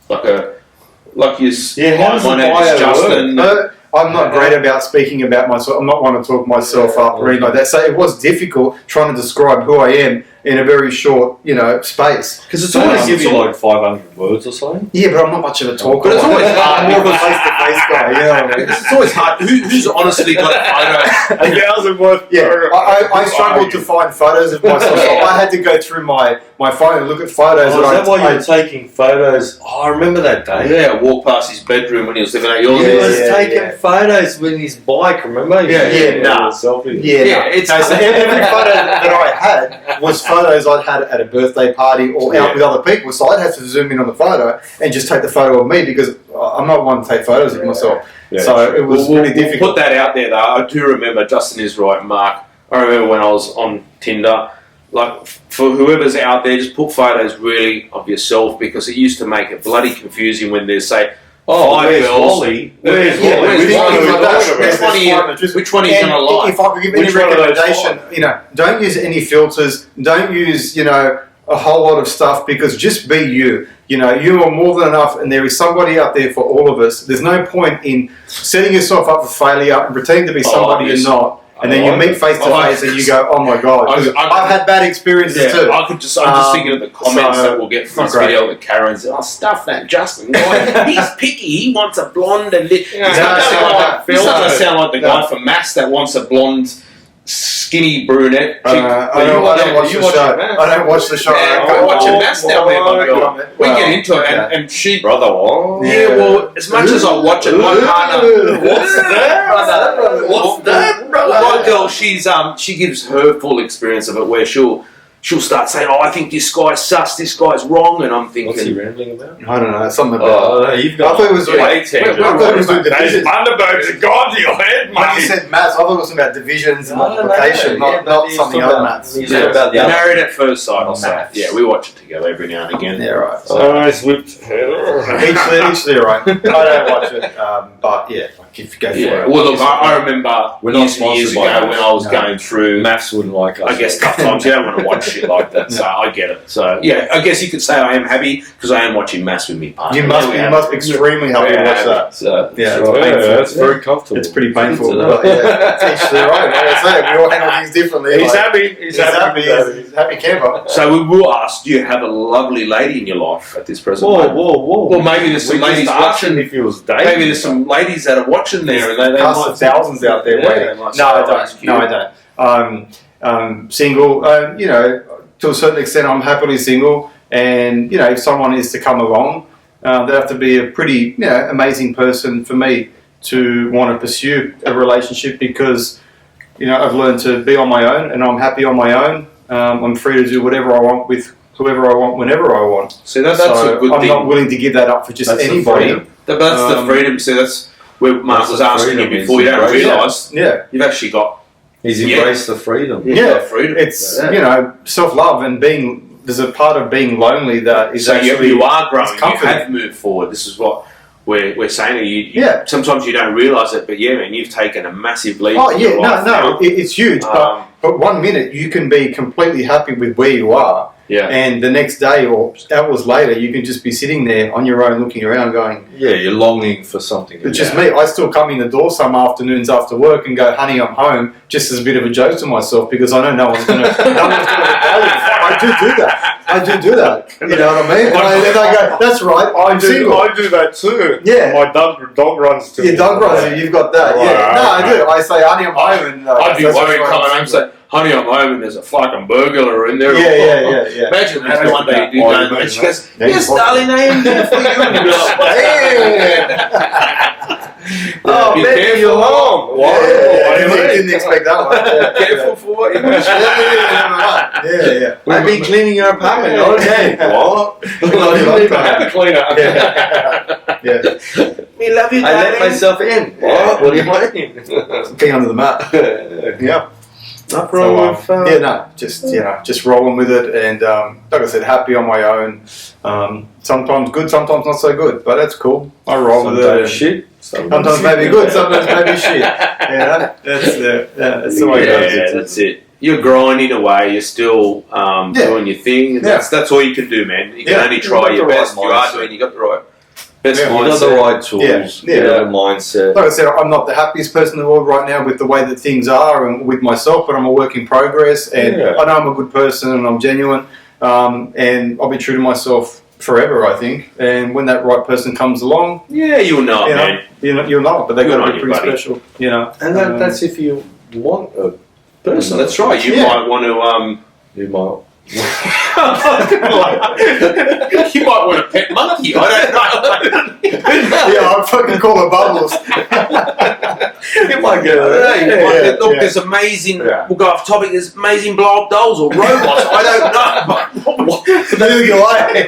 like you? Yeah, how does my the name bio is Justin. I'm not great about speaking about myself. I'm not one to talk myself up or anything like that. So it was difficult trying to describe who I am in a very short, space. Because it's So always they give you like 500 words or something? Yeah, but I'm not much of a talker. But it's always hard. I'm more of a face-to-face guy. You know what I mean? It's always hard. Who's honestly got a photo? 1,000 worth. Yeah, I struggled to find photos of myself. So I had to go through my phone and look at photos. Oh, is and that why you were taking photos? Oh, I remember that day. Yeah, walk past his bedroom when he was living at yours. He Yeah, was yeah, taking yeah. photos with his bike, remember? Yeah, nah. Selfie. Yeah, Yeah, no. it's No, so every photo that I had was photos I'd had at a birthday party or out with other people, so I'd have to zoom in on the photo and just take the photo of me because I'm not one to take photos of myself. Yeah, so it was really difficult. We'll put that out there though. I do remember, Justin is right, Mark. I remember when I was on Tinder, like for whoever's out there, just put photos really of yourself because it used to make it bloody confusing when they say, where's Wally? Where's Wally? Which one are you going to like? If I could give any recommendation, don't use any filters. Don't use, a whole lot of stuff because just be you. You are more than enough, and there is somebody out there for all of us. There's no point in setting yourself up for failure and pretending to be somebody you're not. And then you meet face to face and you go, oh my God. I've had bad experiences too. I'm just thinking of the comments that we'll get from this video that Karen's, stuff that Justin. He's picky. He wants a blonde. And this doesn't sound like the guy from Mass that wants a blonde, skinny brunette. I don't watch the show. I don't watch the show. Go watch Mass down there, my girl. We get into it, and she... Brother, what? Yeah, well, as much as I watch it, my partner... What's that, brother? What's that, brother? My girl, she gives her full experience of it, where she'll start saying, I think this guy's sus, this guy's wrong, and I'm thinking... What's he rambling about? I don't know, something about... I thought it was Thunderbirds are gone to your head, When you mate. said maths, I thought it was about divisions and multiplication, not something other maths. about the Married at first sight, I'll say. Maths. Yeah, we watch it together every now and again. Yeah, right. Nice whipped. Each their own. I don't watch it, but yeah, like if you go for it. Well, look, I remember We're not years ago sponsored by when I was going through, Maths wouldn't like us. I guess, tough times. You don't want to watch shit like that, so I get it. So, yeah, I guess you could say I am happy because I am watching Mass with me partner. You must be extremely happy to watch that. So, Yeah, Yeah, painful. that's very comfortable. It's pretty painful. Good to But yeah, each their own. Like I say, we all handle things differently. He's like, happy. He's happy. He's happy camper. So we will ask, do you have a lovely lady in your life at this present moment? Whoa. Well, maybe there's some We ladies just asked him watching. if he was dating. Maybe there's some ladies that are watching there, and they Cast might of thousands out there Yeah, waiting. they might No, I say, don't. No, I don't. Single. To a certain extent, I'm happily single. And if someone is to come along, they have to be a pretty amazing person for me to want to pursue a relationship because I've learned to be on my own and I'm happy on my own. I'm free to do whatever I want with whoever I want whenever I want. See, that's So a good I'm thing. not willing to give that up for just That's the anybody. freedom. That's the freedom. See, that's where Mark That's was the asking you freedom, before. You don't is realise Yeah. you've actually got He's embraced the freedom. Yeah, freedom. it's Yeah. self-love and there's a part of being lonely that is So actually you are growing. You comforting. have moved forward. This is what we're saying. Yeah. Sometimes you don't realise it, but yeah, man, you've taken a massive leap. Oh in yeah, your life no, now. it's huge. But 1 minute you can be completely happy with where you are, Yeah. and the next day or hours later you can just be sitting there on your own, looking around, going, Yeah, you're longing for something. "It's just me." I still come in the door some afternoons after work and go, "Honey, I'm home," just as a bit of a joke to myself because I know no one's going to reply. I do do that. You know what I mean? And I go, "That's right, I'm single." I do that too. Yeah. My dog runs to me. Your dog runs you. You've got that. Oh, Yeah. No, I okay. do. I say, "Honey, I'm home," and I'd be that's worried right. coming home and say, "Honey, I'm home," and there's a fucking burglar in there. Yeah. Imagine that one day you do Oh, that, and imagine she goes, that. "Yes, darling, I am here for you." And you'd be like, Oh, Be baby, careful. you're home. What? Yeah, What do you mean? didn't expect that one. Yeah, Careful for what you wish. Yeah. I've been cleaning your apartment all day. What? I don't even have a cleaner. Yeah. We love you, I let darling. myself in. What do you mean? Being under the mat. Yeah. Not wrong with. Just rolling with it, and like I said, happy on my own. Sometimes good, sometimes not so good, but that's cool. I roll with it. Sometimes shit. Sometimes maybe good, sometimes maybe shit. Yeah, that's the way it goes. Yeah, that's it. You're grinding away. You're still doing your thing. And that's all you can do, man. You can Yeah. only try You've your got the best. right You are mindset. doing. You got the right best Yeah, You got mindset. the right tools. Yeah. You got the mindset. Like I said, I'm not the happiest person in the world right now with the way that things are and with myself, but I'm a work in progress, and Yeah. I know I'm a good person and I'm genuine, and I'll be true to myself forever, I think. And when that right person comes along, Yeah, you'll know, you man. know, you'll know it, but they've Good got to on be you, pretty buddy. special, you know. And that's if you want a person. That's right. You Yeah. might want to. You might. You might want a pet monkey. I don't know. Yeah, I'll fucking call her Bubbles. You Like, look, there's amazing. Yeah. We'll go off topic. There's amazing blow up dolls or robots. I don't know. But Neither do I.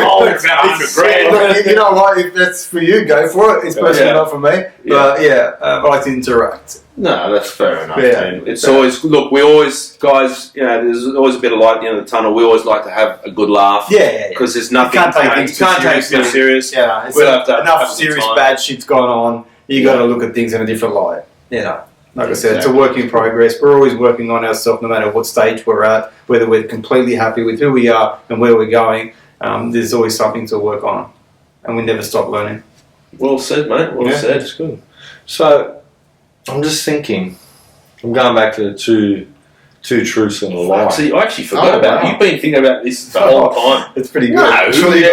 Oh, it's about 100 grand. You know what? If that's for you, go for it. It's personally not for me. But I like to interact. No, that's fair enough. Yeah. Man. It's always look. We always, guys. You know, there's always a bit of light at the end of the tunnel. We always like to have a good laugh. Yeah. Because there's nothing. You can't take you things can't too take things seriously. serious. Yeah, it's We'll have to enough have some serious time. bad shit's gone on. You got to look at things in a different light. You know, like I said, it's a Exactly. work in progress. We're always working on ourselves, no matter what stage we're at. Whether we're completely happy with who we are and where we're going, there's always something to work on, and we never stop learning. Well said, mate. Well said. That's good. So, I'm just thinking. I'm going back to the two truths and a lie. See, I actually forgot Oh, about it. wow. You've been thinking about this the whole time. It's pretty good. No, Surely yeah,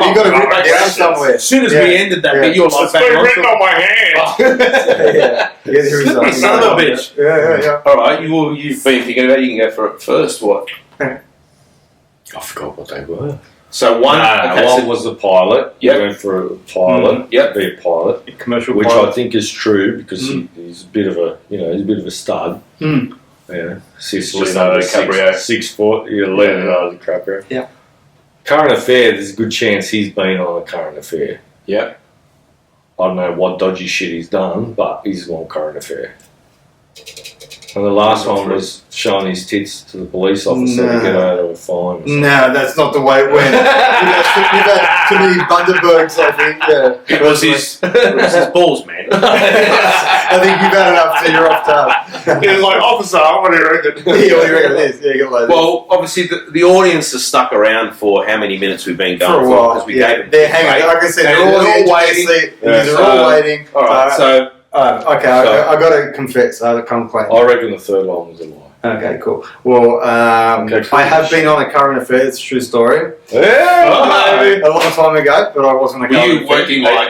you got to I'm- write it down somewhere. As soon as Yeah. we ended that Yeah. bit, you're like, It's been written on my hand. Yeah, there is Slippery something. son of a bitch. Yeah. all right, you've been thinking about it. You can go for it first. What? I forgot what they were. So one. okay, one so- was the pilot. Yep. He went for a pilot. Yep. Be a pilot, Commercial which pilot. I think is true because he's a bit of a stud. Mm. Yeah, Just Leonardo DiCaprio. 6 foot. Yeah, Leonardo DiCaprio. Yeah. Current affair. There's a good chance he's been on a current affair. Yep. I don't know what dodgy shit he's done, but he's on current affair. And the last one was showing his tits to the police officer to get out of a fine. or something. No, that's not the way it went. You've had too many Bundabergs, I think. Yeah. It was his balls, man. I think you've had enough, so you're off task. He was like, officer, what do you reckon? Yeah, what do you reckon it is? Yeah, you got like Well, obviously the audience has stuck around for how many minutes we've been for going a for while. because we Yeah. gave them. They're hanging. Like I said, they're all waiting. waiting. Yeah, They're so- all waiting. All right, so Okay, So- I got to confess. I can't claim. I reckon the third one was a lie. Okay, cool. Well, Okay, cool. I have been on a current affair. It's a true story. Yeah, A long time ago, but I wasn't a were current you affair. working like?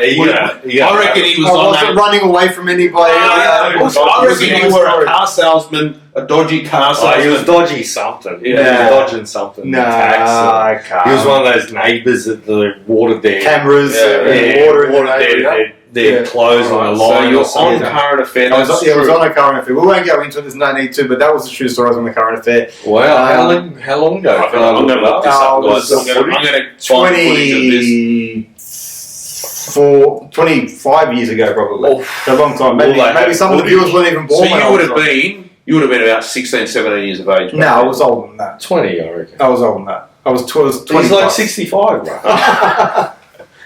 Yeah. I reckon he was I on wasn't that. running away from anybody. I reckon you were a car salesman, a dodgy car Oh, he was salesman. dodgy something. Yeah. He was dodging something. Nah, Tax. He was one of those neighbours that the water their cameras, water in the neighbourhood. their Yeah. clothes on the So line. you're or something. on current affair. I was, That's I was true. on a current affair. We won't go into it. There's no need to. But that was a true story. I was on a current affair. Wow, how long ago? I'm going to look this Oh, up, guys. was I'm going to find footage of this. 25 years ago, probably. Oh. A long time. Maybe, Well, they maybe had some of the footage. viewers weren't even So born. when I you would was have on. been about 16, 17 years of age. No, I was older than that. 20, I reckon. I was older than that. I was 20. He's like 65, bro.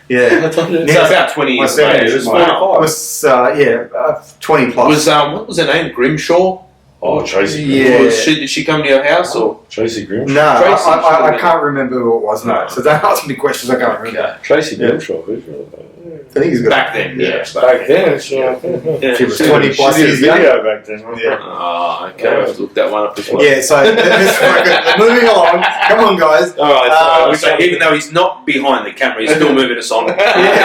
Yeah. So about 20 My years of second age. was Wow. I was 20 plus. Was what was her name? Grimshaw? Oh, Tracy. Yeah. Did she come to your house or? Tracy Grimshaw. No, Tracy I should've can't remember who it was. No, so don't ask me questions. I can't remember. Tracy Yeah. Grimshaw. Who's I think he's got Back then, yeah. back then? She She was 20 plus did a years young. video back then. Yeah. Oh, okay. I'll have to look that one up as well. Yeah, so moving on. Come on, guys. All right. Um, So even though he's not behind the camera, he's still moving us on. Yeah,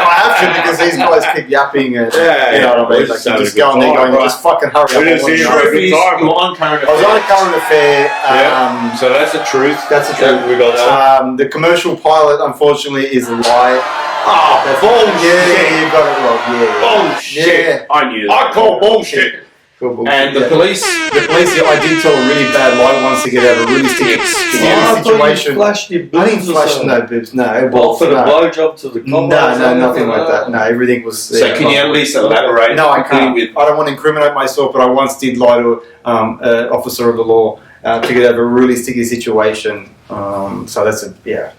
I have to because these guys keep yapping and Yeah, you know what I mean. yeah. Like, So you just good go on there time, going, right. just fucking hurry up. It is I wanna here. know. Good time. You're on current I was on a affairs. current affair. Yeah. So that's the truth. That's the truth. Yeah, we got that. The commercial pilot, unfortunately, is a lie. Oh, That's bullshit. Yeah, you got it wrong. Yeah. Bullshit. Yeah. I knew I that. call bullshit. Cool. And the Yeah. police. The police, I did tell a really bad lie once to get out of a really sticky situation. Flashed your I didn't flash no boobs, no. Well, for the no. blowjob to the cop. No, nothing like that. No, everything was. So can you at least elaborate? No, I quickly can't. with- I don't want to incriminate myself, but I once did lie to an officer of the law to get out of a really sticky situation. So that's yeah.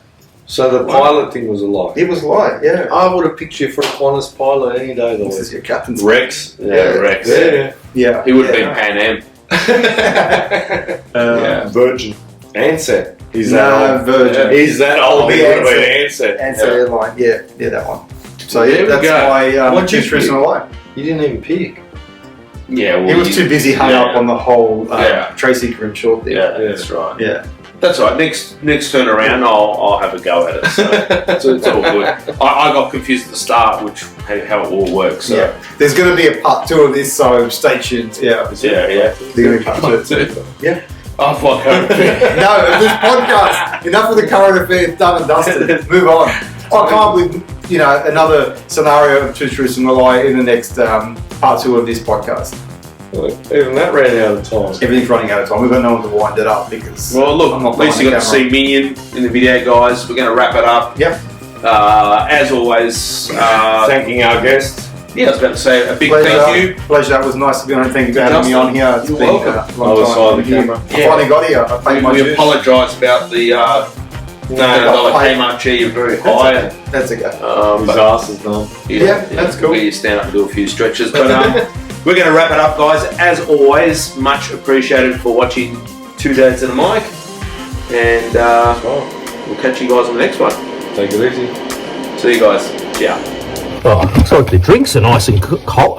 So the pilot thing was a lie. It was a lie, yeah. I would have picked you for a Qantas pilot any day. This is your captain's. Rex. Yeah, Rex. Yeah. Yeah. He would have yeah. been Pan Am. Yeah. Virgin. Ansett. He's No, that old. Virgin. He's that old. He Yeah, would have been Ansett. Answer airline, yeah, that one. So There yeah, we that's go. why What'd you two truths pick? and a lie. You didn't even pick. Yeah, well, He was too busy hung up on the whole Yeah. Tracy Grimshaw thing. Yeah, that's right. Yeah. That's right. Next turn around, I'll have a go at it. So it's all good. I got confused at the start, which how it all works. So. Yeah. There's going to be a part 2 of this, so stay tuned. Yeah. Yeah. There's going to be part 2. Yeah. Oh, fuck. No, this podcast. Enough of the current affairs, done and dusted. Move on. I can't believe, another scenario of Two Truths and a Lie in the next part 2 of this podcast. Even that ran out of time. Everything's running out of time. We've got no one to wind it up because. Well, look, I'm not at least you got to behind see Minion in the video, guys. We're going to wrap it up. Yep. As always, Thanking our guests. I was about to say a big thank you. Pleasure. That was nice to be on. Thank you for having me on here. It's You're been welcome. a long Other time. side of the camera. I finally got here. I paid my We dues. apologise about the $9 Kmart chair. You're very high. That's okay. His ass is done. Yeah, that's cool. You stand up and do a few stretches. But we're going to wrap it up, guys. As always, much appreciated for watching Two Dads and a Mic. And we'll catch you guys on the next one. Take it easy. See you guys. Ciao. Oh, looks like the drinks are nice and cold.